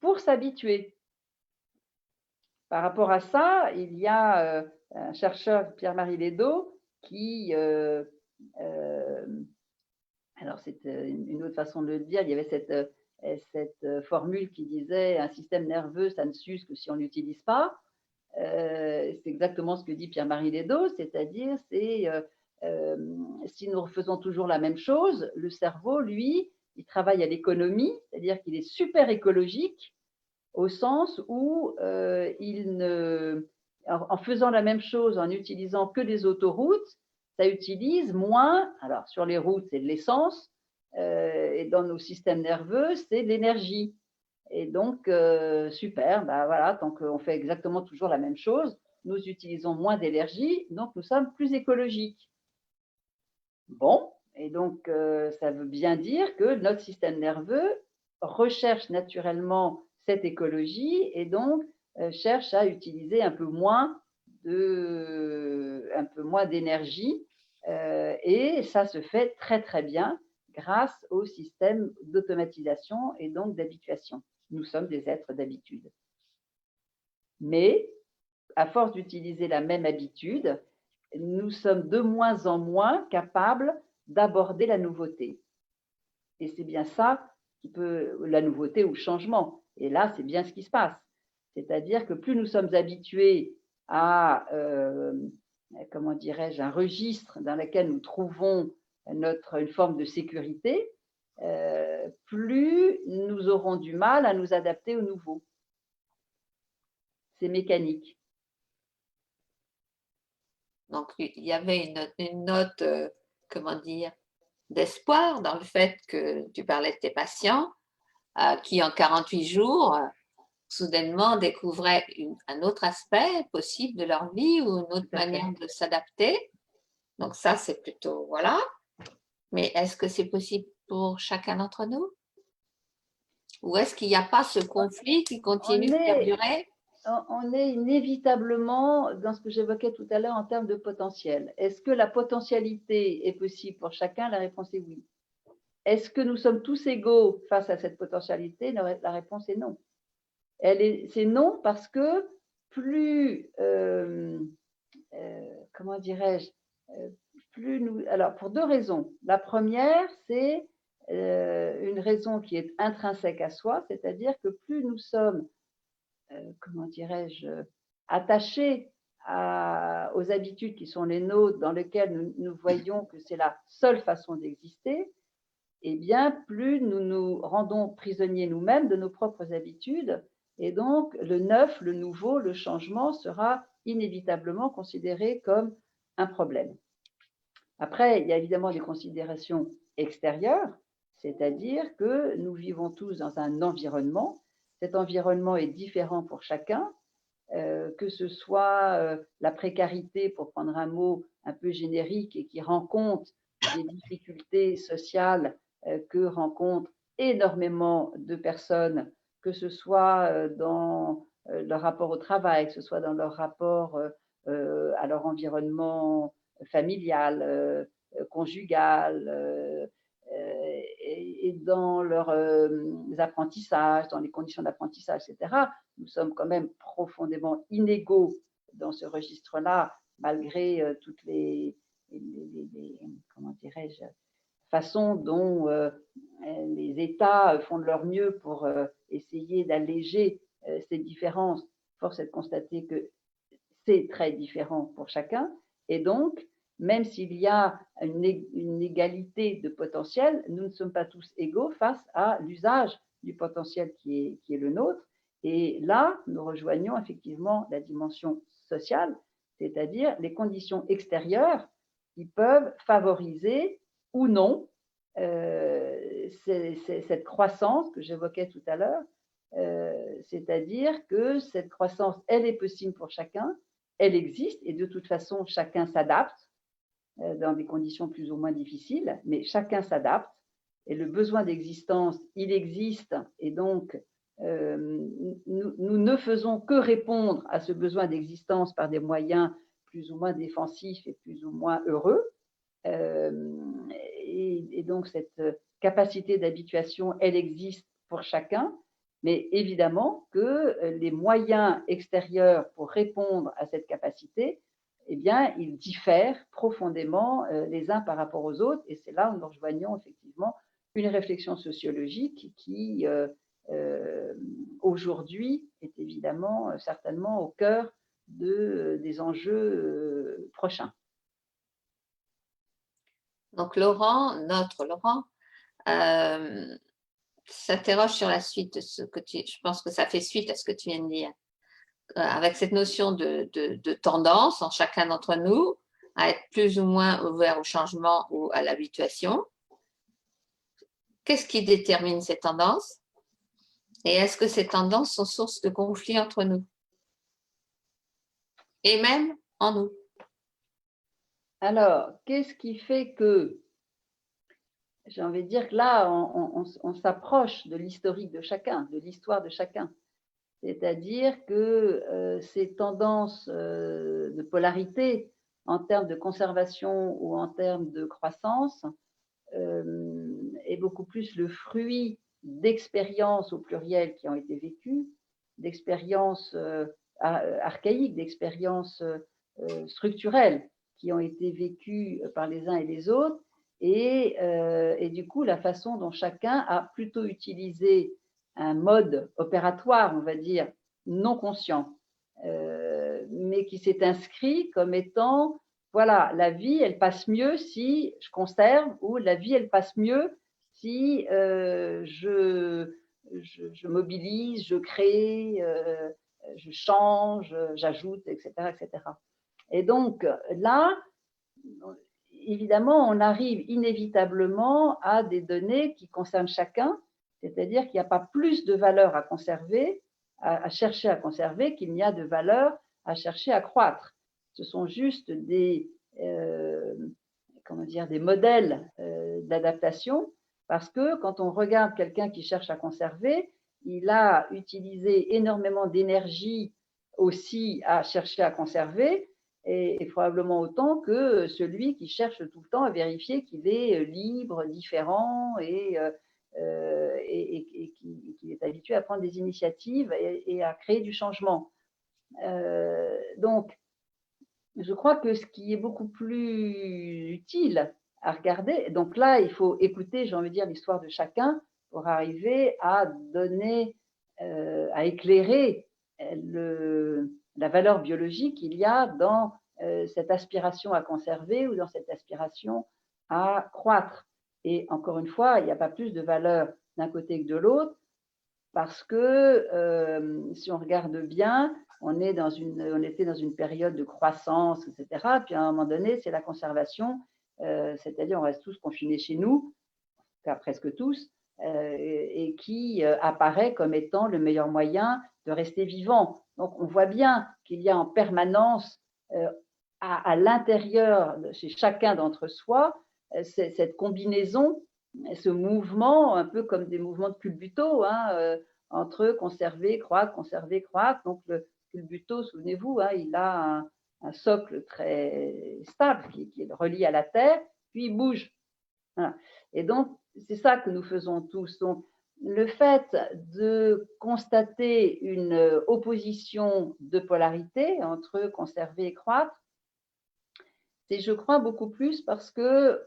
pour s'habituer. Par rapport à ça, il y a un chercheur, Pierre-Marie Ledo, qui, alors c'est une autre façon de le dire, il y avait cette formule qui disait un système nerveux, ça ne s'use que si on ne l'utilise pas. C'est exactement ce que dit Pierre-Marie Ledo, c'est-à-dire si nous faisons toujours la même chose, le cerveau, lui, il travaille à l'économie, c'est-à-dire qu'il est super écologique au sens où en faisant la même chose, en n'utilisant que des autoroutes, ça utilise moins, alors sur les routes, c'est de l'essence, et dans nos systèmes nerveux, c'est de l'énergie. Et donc, super, bah voilà, tant qu'on fait exactement toujours la même chose, nous utilisons moins d'énergie, donc nous sommes plus écologiques. Bon, et donc ça veut bien dire que notre système nerveux recherche naturellement cette écologie et donc cherche à utiliser un peu moins d'énergie. Et ça se fait très très bien grâce au système d'automatisation et donc d'habituation. Nous sommes des êtres d'habitude. Mais à force d'utiliser la même habitude, nous sommes de moins en moins capables d'aborder la nouveauté. Et c'est bien ça qui peut, la nouveauté ou le changement. Et là, c'est bien ce qui se passe. C'est-à-dire que plus nous sommes habitués à, comment dirais-je, un registre dans lequel nous trouvons une forme de sécurité, plus nous aurons du mal à nous adapter au nouveau. C'est mécanique. Donc, il y avait une note, comment dire, d'espoir dans le fait que tu parlais de tes patients qui, en 48 jours, soudainement découvraient un autre aspect possible de leur vie ou une autre manière de s'adapter. Donc ça, c'est plutôt, voilà. Mais est-ce que c'est possible pour chacun d'entre nous? Ou est-ce qu'il n'y a pas ce conflit qui continue de perdurer? On est inévitablement dans ce que j'évoquais tout à l'heure en termes de potentiel. Est-ce que la potentialité est possible pour chacun? La réponse est oui. Est-ce que nous sommes tous égaux face à cette potentialité? La réponse est non. C'est non parce que plus, comment dirais-je, plus nous. Alors, pour deux raisons. La première, c'est une raison qui est intrinsèque à soi, c'est-à-dire que plus nous sommes comment dirais-je, attachés aux habitudes qui sont les nôtres, dans lesquelles nous voyons que c'est la seule façon d'exister, eh bien, plus nous nous rendons prisonniers nous-mêmes de nos propres habitudes, et donc le neuf, le nouveau, le changement sera inévitablement considéré comme un problème. Après, il y a évidemment des considérations extérieures, C'est-à-dire que nous vivons tous dans un environnement. Cet environnement est différent pour chacun, que ce soit la précarité, pour prendre un mot un peu générique et qui rend compte des difficultés sociales que rencontrent énormément de personnes, que ce soit dans leur rapport au travail, que ce soit dans leur rapport à leur environnement familial, conjugal, et dans leurs apprentissages, dans les conditions d'apprentissage, etc. Nous sommes quand même profondément inégaux dans ce registre-là, malgré toutes comment dirais-je, façons dont les États font de leur mieux pour essayer d'alléger ces différences. Force est de constater que c'est très différent pour chacun. Et donc, même s'il y a une égalité de potentiel, nous ne sommes pas tous égaux face à l'usage du potentiel qui est le nôtre. Et là, nous rejoignons effectivement la dimension sociale, c'est-à-dire les conditions extérieures qui peuvent favoriser ou non cette croissance que j'évoquais tout à l'heure. C'est-à-dire que cette croissance, elle est possible pour chacun, elle existe et de toute façon, chacun s'adapte dans des conditions plus ou moins difficiles, mais chacun s'adapte et le besoin d'existence, il existe et donc nous ne faisons que répondre à ce besoin d'existence par des moyens plus ou moins défensifs et plus ou moins heureux. Et donc cette capacité d'habituation, elle existe pour chacun, mais évidemment que les moyens extérieurs pour répondre à cette capacité, eh bien, ils diffèrent profondément les uns par rapport aux autres, et c'est là où nous rejoignons effectivement une réflexion sociologique qui, aujourd'hui, est évidemment certainement au cœur des enjeux prochains. Donc Laurent, notre Laurent, s'interroge sur la suite de ce que je pense que ça fait suite à ce que tu viens de dire, avec cette notion de tendance en chacun d'entre nous à être plus ou moins ouvert au changement ou à l'habituation. Qu'est-ce qui détermine ces tendances? Et est-ce que ces tendances sont source de conflits entre nous? Et même en nous? Alors, qu'est-ce qui fait que, j'ai envie de dire que là, on s'approche de l'historique de chacun, de l'histoire de chacun. C'est-à-dire que ces tendances de polarité en termes de conservation ou en termes de croissance est beaucoup plus le fruit d'expériences au pluriel qui ont été vécues, d'expériences archaïques, d'expériences structurelles qui ont été vécues par les uns et les autres, et du coup, la façon dont chacun a plutôt utilisé un mode opératoire, on va dire, non conscient, mais qui s'est inscrit comme étant, voilà, la vie, elle passe mieux si je conserve, ou la vie, elle passe mieux si je mobilise, je crée, je change, j'ajoute, etc., etc. Et donc là, évidemment, on arrive inévitablement à des données qui concernent chacun, c'est-à-dire qu'il n'y a pas plus de valeur à conserver, à chercher à conserver, qu'il n'y a de valeur à chercher à croître. Ce sont juste des modèles d'adaptation, parce que quand on regarde quelqu'un qui cherche à conserver, il a utilisé énormément d'énergie aussi à chercher à conserver, et probablement autant que celui qui cherche tout le temps à vérifier qu'il est libre, différent et qu'il est habitué à prendre des initiatives et à créer du changement. Donc, je crois que ce qui est beaucoup plus utile à regarder, donc là, il faut écouter, j'ai envie de dire, l'histoire de chacun pour arriver à donner, à éclairer la valeur biologique qu'il y a dans cette aspiration à conserver ou dans cette aspiration à croître. Et encore une fois, il n'y a pas plus de valeur d'un côté que de l'autre, parce que si on regarde bien, on était dans une période de croissance, etc. Puis à un moment donné, c'est la conservation, c'est-à-dire on reste tous confinés chez nous. cas presque tous, et qui apparaît comme étant le meilleur moyen de rester vivant. Donc on voit bien qu'il y a en permanence à l'intérieur, chez chacun d'entre soi, cette combinaison, ce mouvement, un peu comme des mouvements de culbuto, hein, entre conserver, croître, conserver, croître. Donc le culbuto, souvenez-vous, hein, il a un socle très stable qui est relié à la terre, puis il bouge. Voilà. Et donc, c'est ça que nous faisons tous. Donc, le fait de constater une opposition de polarité entre conserver et croître, c'est, je crois, beaucoup plus parce que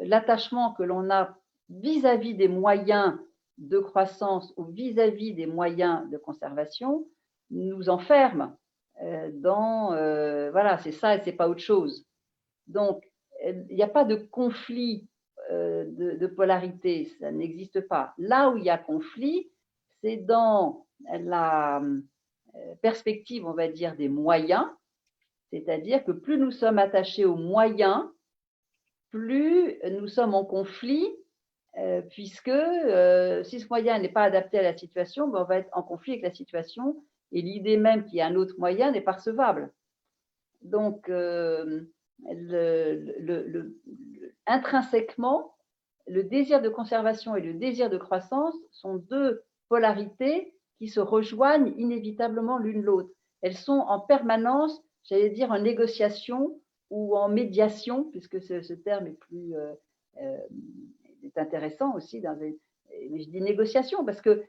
l'attachement que l'on a vis-à-vis des moyens de croissance ou vis-à-vis des moyens de conservation nous enferme dans voilà, c'est ça et c'est pas autre chose. Donc, il n'y a pas de conflit de polarité, ça n'existe pas. Là où il y a conflit, c'est dans la perspective, on va dire, des moyens, c'est-à-dire que plus nous sommes attachés aux moyens, plus nous sommes en conflit, puisque si ce moyen n'est pas adapté à la situation, ben on va être en conflit avec la situation, et l'idée même qu'il y a un autre moyen n'est pas recevable. Donc, intrinsèquement, le désir de conservation et le désir de croissance sont deux polarités qui se rejoignent inévitablement l'une l'autre. Elles sont en permanence, j'allais dire, en négociation ou en médiation, puisque ce terme est plus est intéressant aussi. Mais je dis négociation parce que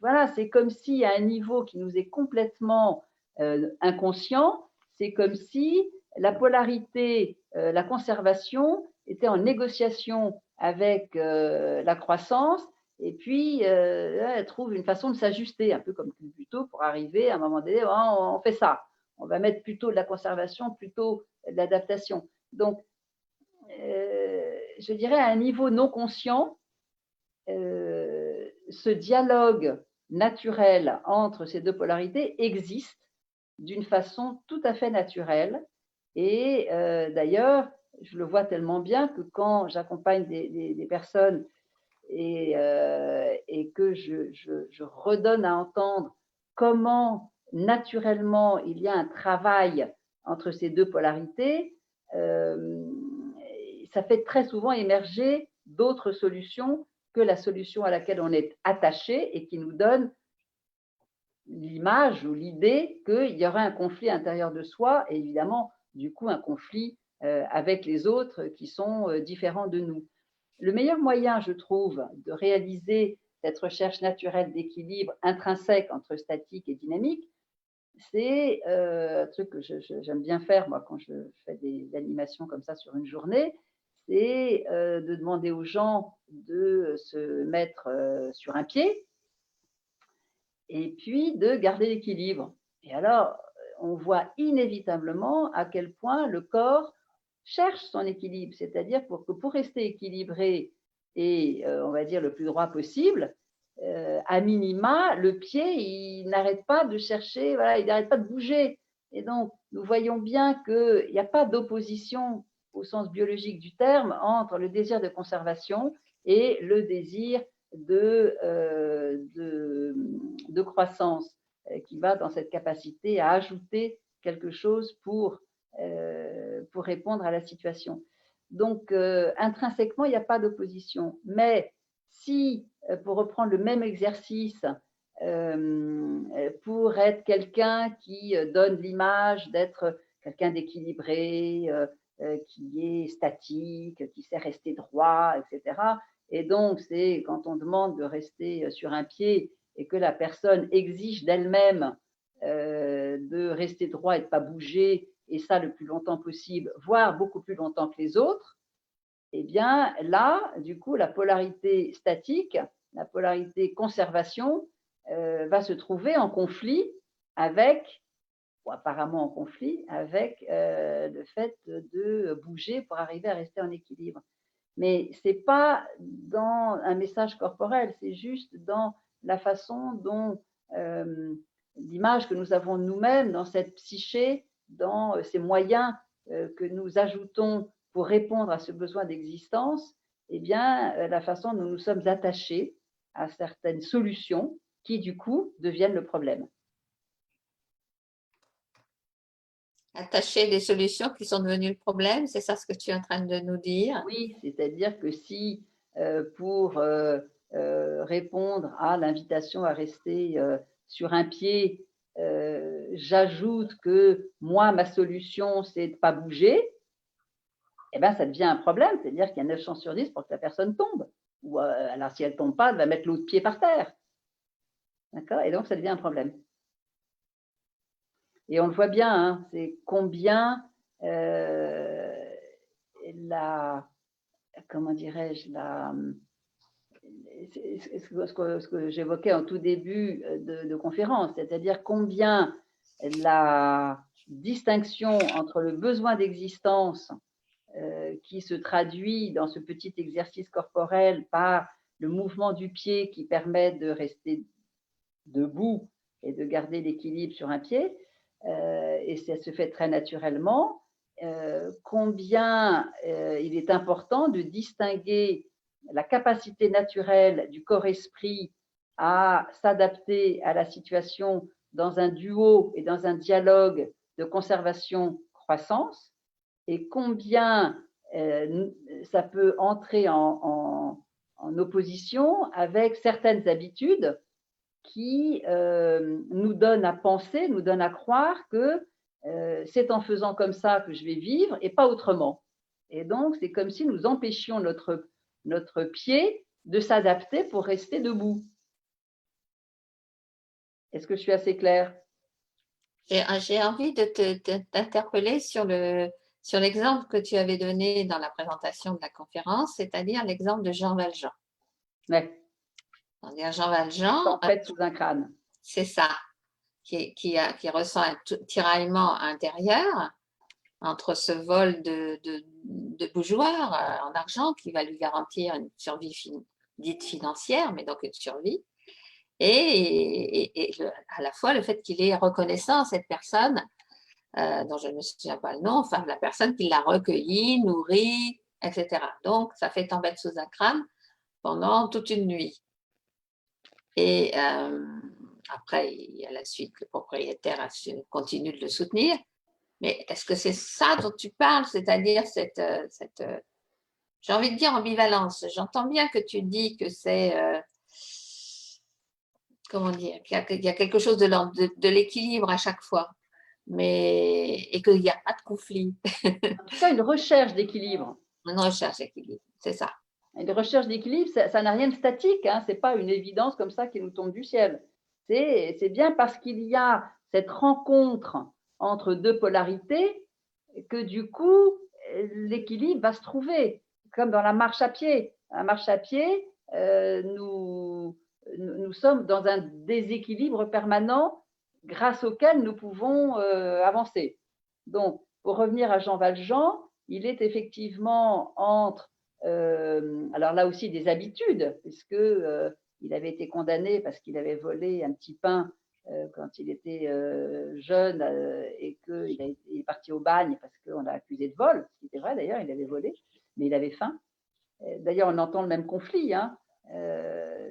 voilà, c'est comme si à un niveau qui nous est complètement inconscient, c'est comme si la polarité, la conservation était en négociation avec la croissance, et puis elle trouve une façon de s'ajuster, un peu comme plutôt pour arriver à un moment donné, on fait ça, on va mettre plutôt de la conservation, plutôt de l'adaptation. Donc, je dirais à un niveau non conscient, ce dialogue naturel entre ces deux polarités existe d'une façon tout à fait naturelle. Et d'ailleurs, je le vois tellement bien que quand j'accompagne des personnes et que je redonne à entendre comment naturellement il y a un travail entre ces deux polarités, ça fait très souvent émerger d'autres solutions que la solution à laquelle on est attaché et qui nous donne l'image ou l'idée qu'il y aura un conflit intérieur de soi et évidemment, du coup, un conflit avec les autres qui sont différents de nous. Le meilleur moyen, je trouve, de réaliser cette recherche naturelle d'équilibre intrinsèque entre statique et dynamique, c'est un truc que j'aime bien faire, moi, quand je fais des animations comme ça sur une journée, c'est de demander aux gens de se mettre sur un pied et puis de garder l'équilibre. Et alors, on voit inévitablement à quel point le corps cherche son équilibre, c'est-à-dire pour rester équilibré et on va dire le plus droit possible, à minima, le pied, il n'arrête pas de chercher, voilà, il n'arrête pas de bouger. Et donc, nous voyons bien qu'il n'y a pas d'opposition au sens biologique du terme entre le désir de conservation et le désir de croissance qui va dans cette capacité à ajouter quelque chose pour répondre à la situation. Donc, intrinsèquement, il n'y a pas d'opposition. Mais si, pour reprendre le même exercice, pour être quelqu'un qui donne l'image d'être quelqu'un d'équilibré, qui est statique, qui sait rester droit, etc. Et donc, c'est quand on demande de rester sur un pied et que la personne exige d'elle-même de rester droit et de ne pas bouger, et ça le plus longtemps possible, voire beaucoup plus longtemps que les autres, eh bien là, du coup, la polarité statique, la polarité conservation, va se trouver en conflit avec, ou apparemment en conflit, avec le fait de bouger pour arriver à rester en équilibre. Mais ce n'est pas dans un message corporel, c'est juste dans la façon dont l'image que nous avons de nous-mêmes, dans cette psyché, dans ces moyens que nous ajoutons pour répondre à ce besoin d'existence, eh bien, la façon dont nous sommes attachés à certaines solutions qui, du coup, deviennent le problème. Attacher des solutions qui sont devenues le problème, c'est ça ce que tu es en train de nous dire? Oui, c'est-à-dire que si, pour, répondre à l'invitation à rester, sur un pied, j'ajoute que moi, ma solution, c'est de ne pas bouger, eh ben, ça devient un problème. C'est-à-dire qu'il y a 9 chances sur 10 pour que la personne tombe ou, alors si elle ne tombe pas, elle va mettre l'autre pied par terre. D'accord? Et donc ça devient un problème. Et on le voit bien, hein, c'est combien, la comment dirais-je? Ce que j'évoquais en tout début de conférence, c'est-à-dire combien la distinction entre le besoin d'existence qui se traduit dans ce petit exercice corporel par le mouvement du pied qui permet de rester debout et de garder l'équilibre sur un pied, et ça se fait très naturellement, combien il est important de distinguer la capacité naturelle du corps-esprit à s'adapter à la situation dans un duo et dans un dialogue de conservation-croissance, et combien ça peut entrer en opposition avec certaines habitudes qui nous donnent à penser, nous donnent à croire que c'est en faisant comme ça que je vais vivre et pas autrement. Et donc, c'est comme si nous empêchions notre pied de s'adapter pour rester debout. Est-ce que je suis assez claire? J'ai envie t'interpeller sur l'exemple que tu avais donné dans la présentation de la conférence, c'est-à-dire l'exemple de Jean Valjean. Ouais. C'est-à-dire Jean Valjean, Tempête sous un crâne. c'est ça, qui ressent un tiraillement intérieur entre ce vol de bougeoir en argent qui va lui garantir une survie dite financière, mais donc une survie, et à la fois le fait qu'il est reconnaissant à cette personne, dont je ne me souviens pas le nom, enfin la personne qui l'a recueilli, nourri, etc. Donc ça fait tempête sous un crâne pendant toute une nuit. Et après, il y a la suite, le propriétaire continue de le soutenir. Mais est-ce que c'est ça dont tu parles, c'est-à-dire j'ai envie de dire ambivalence. J'entends bien que tu dis que c'est, comment dire, qu'il y a quelque chose de l'équilibre à chaque fois, et qu'il n'y a pas de conflit. En tout cas, une recherche d'équilibre. Une recherche d'équilibre, c'est ça. Une recherche d'équilibre, ça n'a rien de statique, hein, ce n'est pas une évidence comme ça qui nous tombe du ciel. C'est bien parce qu'il y a cette rencontre entre deux polarités que du coup, l'équilibre va se trouver, comme dans la marche à pied. La marche à pied, nous sommes dans un déséquilibre permanent grâce auquel nous pouvons avancer. Donc, pour revenir à Jean Valjean, il est effectivement entre, alors là aussi des habitudes, puisque il avait été condamné parce qu'il avait volé un petit pain quand il était jeune et qu'il est parti au bagne parce qu'on l'a accusé de vol, ce qui était vrai d'ailleurs, il avait volé, mais il avait faim. D'ailleurs, on entend le même conflit, hein,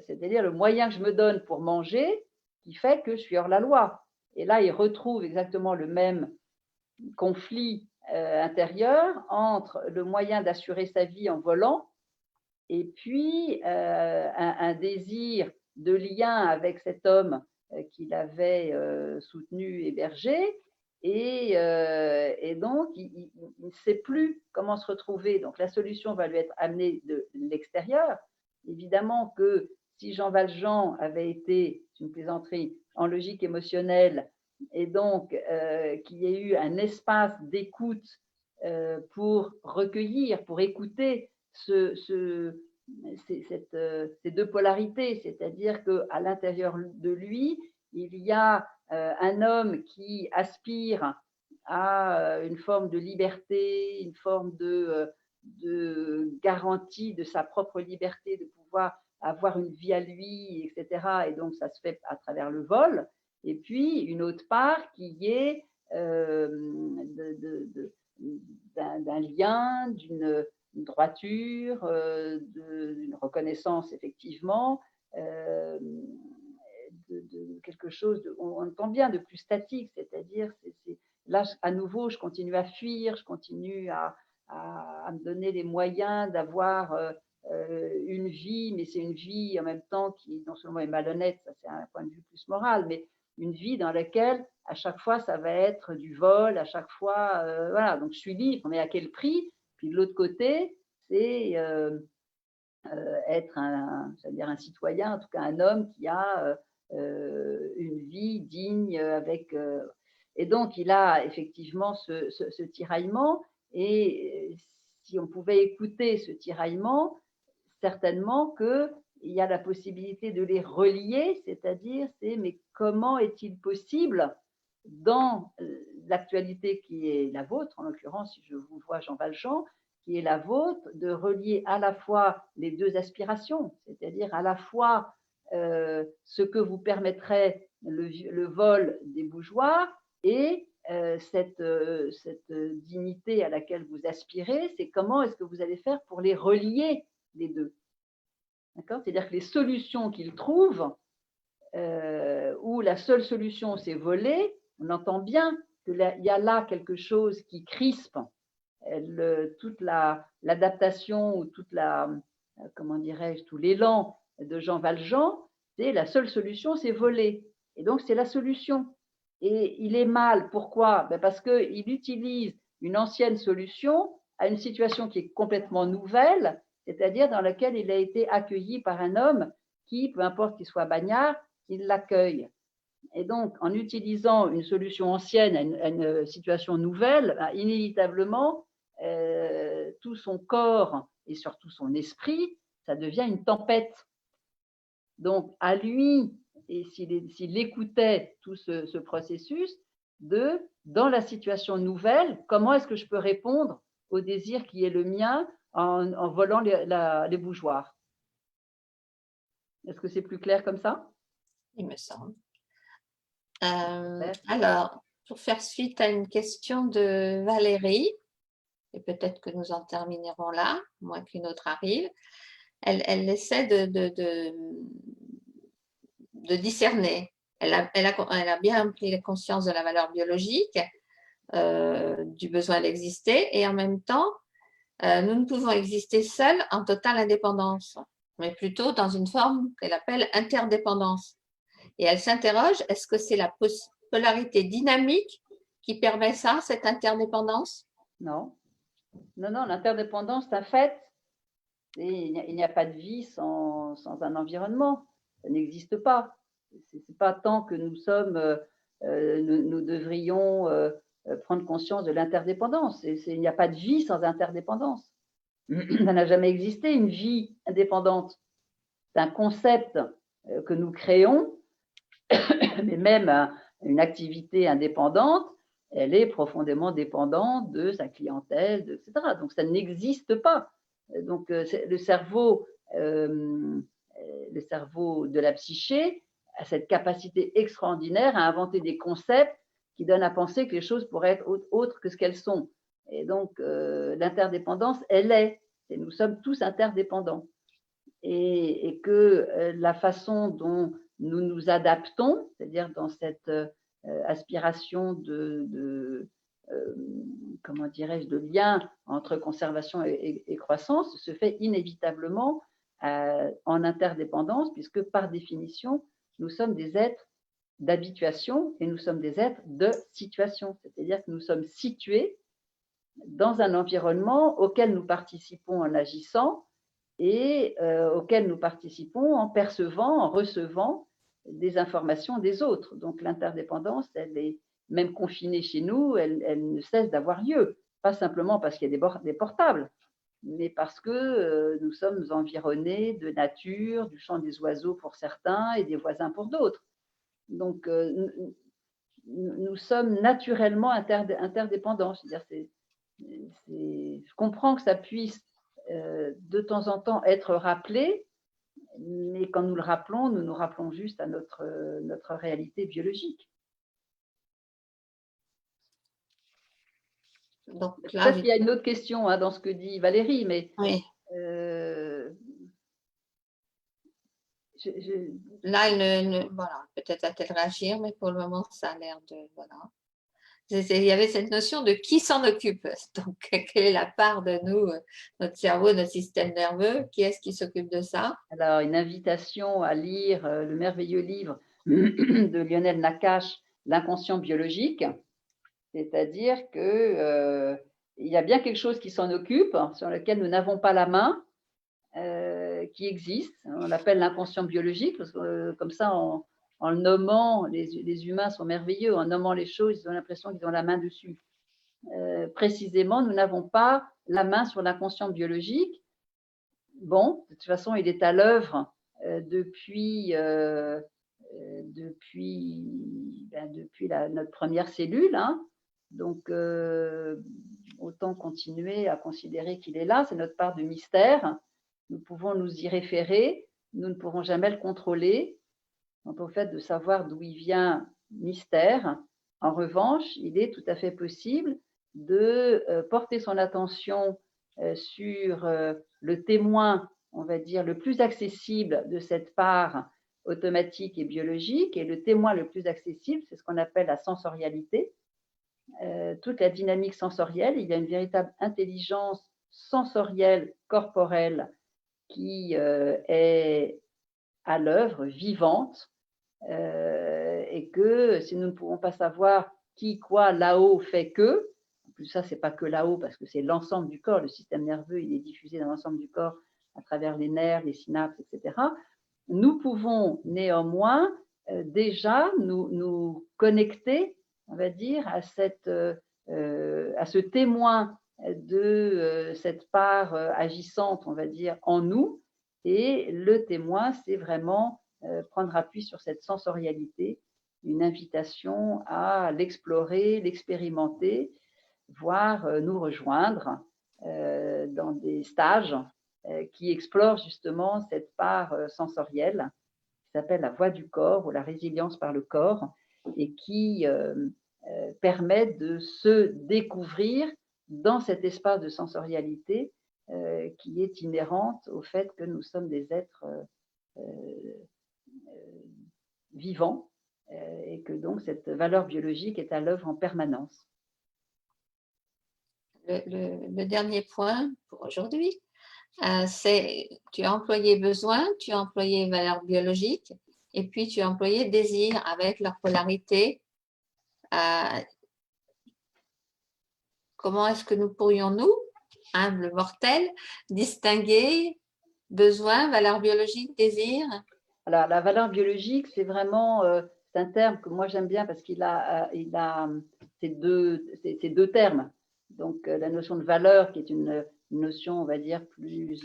c'est-à-dire le moyen que je me donne pour manger qui fait que je suis hors la loi. Et là, il retrouve exactement le même conflit intérieur entre le moyen d'assurer sa vie en volant et puis un désir de lien avec cet homme qu'il avait soutenu, hébergé, et donc il ne sait plus comment se retrouver. Donc la solution va lui être amenée de l'extérieur. Évidemment que si Jean Valjean avait été, c'est une plaisanterie, en logique émotionnelle, et donc qu'il y ait eu un espace d'écoute pour recueillir, pour écouter ces deux polarités, c'est-à-dire qu'à l'intérieur de lui, il y a un homme qui aspire à une forme de liberté, une forme de garantie de sa propre liberté, de pouvoir avoir une vie à lui, etc. Et donc, ça se fait à travers le vol. Et puis, une autre part qui est d'un lien, droiture, d'une reconnaissance effectivement, de quelque chose, on entend bien, de plus statique, c'est-à-dire, là, à nouveau, je continue à fuir, je continue à me donner les moyens d'avoir une vie, mais c'est une vie en même temps qui non seulement est malhonnête, ça c'est un point de vue plus moral, mais une vie dans laquelle à chaque fois ça va être du vol, à chaque fois, voilà, donc je suis libre, mais à quel prix? Puis de l'autre côté, c'est être c'est-à-dire un citoyen, en tout cas un homme qui a une vie digne avec. Et donc, il a effectivement ce tiraillement. Et si on pouvait écouter ce tiraillement, certainement qu'il y a la possibilité de les relier, c'est-à-dire, mais comment est-il possible, dans l'actualité qui est la vôtre, en l'occurrence, si je vous vois Jean Valjean, qui est la vôtre, de relier à la fois les deux aspirations, c'est-à-dire à la fois ce que vous permettrait le vol des bougeoirs et cette dignité à laquelle vous aspirez, c'est comment est-ce que vous allez faire pour les relier les deux. D'accord ? C'est-à-dire que les solutions qu'ils trouvent, où la seule solution c'est voler, on entend bien qu'il y a là quelque chose qui crispe toute l'adaptation ou toute comment dirais-je, tout l'élan de Jean Valjean, c'est la seule solution, c'est voler. Et donc, c'est la solution. Et il est mal. Pourquoi? Parce qu'il utilise une ancienne solution à une situation qui est complètement nouvelle, c'est-à-dire dans laquelle il a été accueilli par un homme qui, peu importe qu'il soit bagnard, il l'accueille. Et donc, en utilisant une solution ancienne à une situation nouvelle, inévitablement, tout son corps et surtout son esprit, ça devient une tempête. Donc, à lui, et s'il écoutait tout ce processus, dans la situation nouvelle, comment est-ce que je peux répondre au désir qui est le mien en volant les bougeoirs? Est-ce que c'est plus clair comme ça? Il me semble. Alors, pour faire suite à une question de Valérie, et peut-être que nous en terminerons là, moins qu'une autre arrive, elle essaie de discerner. Elle a bien pris conscience de la valeur biologique, du besoin d'exister, et en même temps, nous ne pouvons exister seuls en totale indépendance, mais plutôt dans une forme qu'elle appelle interdépendance. Et elle s'interroge, est-ce que c'est la polarité dynamique qui permet ça, cette interdépendance? Non. Non, l'interdépendance, c'est un fait. Il n'y a pas de vie sans un environnement. Ça n'existe pas. Ce n'est pas tant que nous devrions prendre conscience de l'interdépendance. Il n'y a pas de vie sans interdépendance. Ça n'a jamais existé, une vie indépendante. C'est un concept que nous créons, mais même une activité indépendante, elle est profondément dépendante de sa clientèle, etc. Donc ça n'existe pas. Donc le cerveau de la psyché a cette capacité extraordinaire à inventer des concepts qui donnent à penser que les choses pourraient être autres que ce qu'elles sont. Et donc l'interdépendance, elle est. Et nous sommes tous interdépendants. Et que la façon dont nous nous adaptons, c'est-à-dire dans cette aspiration comment dirais-je, de lien entre conservation et croissance, se fait inévitablement en interdépendance, puisque par définition, nous sommes des êtres d'habituation et nous sommes des êtres de situation, c'est-à-dire que nous sommes situés dans un environnement auquel nous participons en agissant et auquel nous participons en percevant, en recevant des informations des autres. Donc l'interdépendance, elle est même confinée chez nous, elle ne cesse d'avoir lieu. Pas simplement parce qu'il y a des portables, mais parce que nous sommes environnés de nature, du chant des oiseaux pour certains et des voisins pour d'autres. Donc nous sommes naturellement interdépendants. Je comprends que ça puisse de temps en temps être rappelé, mais quand nous le rappelons, nous nous rappelons juste à notre réalité biologique. Donc là, Peut-être qu'il y a une autre question dans ce que dit Valérie, mais oui. je- Là, voilà, peut-être a-t-elle réagir, mais pour le moment, ça a l'air de, voilà. Il y avait cette notion de qui s'en occupe. Donc, quelle est la part de nous, notre cerveau, notre système nerveux, qui est-ce qui s'occupe de ça? alors, une invitation à lire le merveilleux livre de Lionel Nakache, L'inconscient biologique, c'est-à-dire que il y a bien quelque chose qui s'en occupe, sur lequel nous n'avons pas la main, qui existe. On l'appelle l'inconscient biologique, parce que comme ça, en le nommant, les humains sont merveilleux, en nommant les choses, ils ont l'impression qu'ils ont la main dessus. Précisément, nous n'avons pas la main sur l'inconscient biologique. Bon, de toute façon, il est à l'œuvre depuis notre première cellule. Donc, autant continuer à considérer qu'il est là. C'est notre part de mystère. Nous pouvons nous y référer. Nous ne pourrons jamais le contrôler. Quant au fait de savoir d'où il vient, mystère. En revanche, il est tout à fait possible de porter son attention sur le témoin, on va dire, le plus accessible de cette part automatique et biologique. Et le témoin le plus accessible, c'est ce qu'on appelle la sensorialité. Toute la dynamique sensorielle, il y a une véritable intelligence sensorielle corporelle qui est à l'œuvre, vivante, et que si nous ne pouvons pas savoir qui, quoi, là-haut fait que, en plus ça, c'est pas que là-haut parce que c'est l'ensemble du corps, le système nerveux, il est diffusé dans l'ensemble du corps à travers les nerfs, les synapses, etc. Nous pouvons néanmoins déjà nous connecter, on va dire, à ce témoin de cette part agissante, on va dire, en nous. Et le témoin, c'est vraiment prendre appui sur cette sensorialité, une invitation à l'explorer, l'expérimenter, voire nous rejoindre dans des stages qui explorent justement cette part sensorielle qui s'appelle la voix du corps ou la résilience par le corps et qui permet de se découvrir dans cet espace de sensorialité qui est inhérente au fait que nous sommes des êtres vivants et que donc cette valeur biologique est à l'œuvre en permanence. Le dernier point pour aujourd'hui, c'est tu as employé besoin, tu as employé valeur biologique, et puis tu as employé désir avec leur polarité. Comment est-ce que nous pourrions, nous, humbles mortels, distinguer besoin, valeur biologique, désir? Alors, la valeur biologique, c'est vraiment c'est un terme que moi j'aime bien parce qu'il a ces deux termes. Donc, la notion de valeur, qui est une notion, on va dire, plus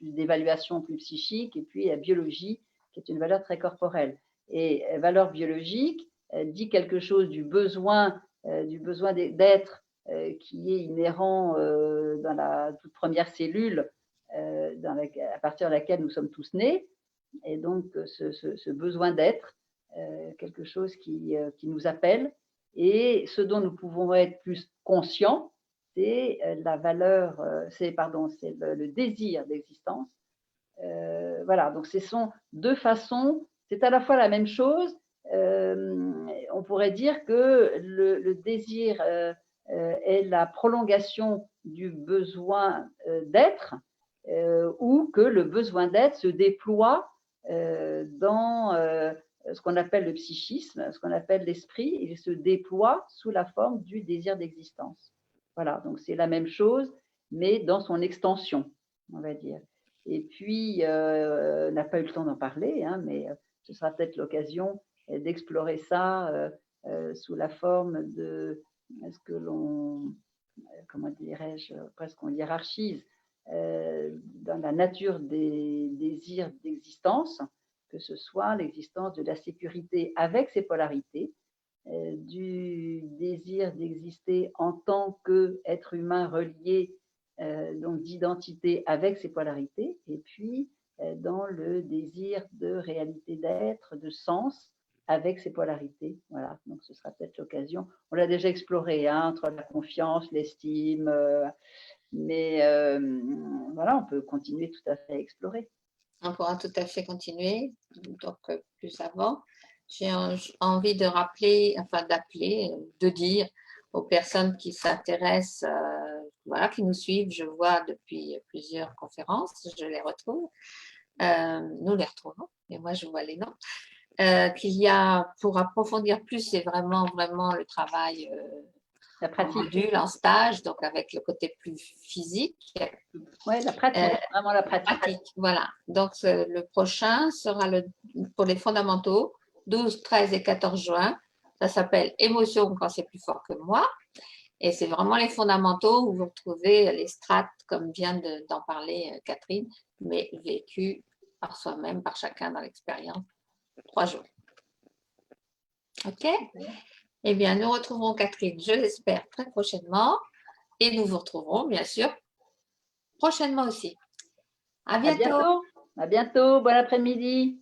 d'évaluation, plus psychique, et puis la biologie, qui est une valeur très corporelle. Et valeur biologique dit quelque chose du besoin d'être qui est inhérent dans la toute première cellule à partir de laquelle nous sommes tous nés. Et donc, ce besoin d'être, quelque chose qui nous appelle. Et ce dont nous pouvons être plus conscients, c'est la valeur, c'est le désir d'existence. Voilà, donc ce sont deux façons, c'est à la fois la même chose. On pourrait dire que le désir est la prolongation du besoin d'être, ou que le besoin d'être se déploie dans ce qu'on appelle le psychisme, ce qu'on appelle l'esprit, il se déploie sous la forme du désir d'existence. Voilà, donc c'est la même chose, mais dans son extension, on va dire. Et puis, on n'a pas eu le temps d'en parler, mais ce sera peut-être l'occasion d'explorer ça sous la forme de ce que l'on, comment dirais-je, presque on hiérarchise, dans la nature des désirs d'existence, que ce soit l'existence de la sécurité avec ses polarités, du désir d'exister en tant qu'être humain relié, donc d'identité avec ses polarités, et puis dans le désir de réalité d'être, de sens, avec ses polarités. Voilà, donc ce sera peut-être l'occasion. On l'a déjà exploré, hein, entre la confiance, l'estime, mais voilà, on peut continuer tout à fait à explorer. On pourra tout à fait continuer, donc plus avant. J'ai envie de rappeler, enfin d'appeler, de dire aux personnes qui s'intéressent, voilà, qui nous suivent, je vois depuis plusieurs conférences, je les retrouve, nous les retrouvons, mais moi je vois les noms, qu'il y a, pour approfondir plus, c'est vraiment le travail La en pratique, module, en stage, donc avec le côté plus physique. ouais, la pratique, vraiment la pratique. Pratique, voilà. Donc, le prochain sera pour les fondamentaux, 12, 13 et 14 juin. Ça s'appelle Émotion quand c'est plus fort que moi. Et c'est vraiment les fondamentaux où vous retrouvez les strates, comme vient d'en parler Catherine, mais vécues par soi-même, par chacun dans l'expérience. 3 jours. OK? Eh bien, nous retrouverons Catherine, je l'espère, très prochainement. Et nous vous retrouverons, bien sûr, prochainement aussi. À À bientôt. bientôt. À bientôt. Bon après-midi.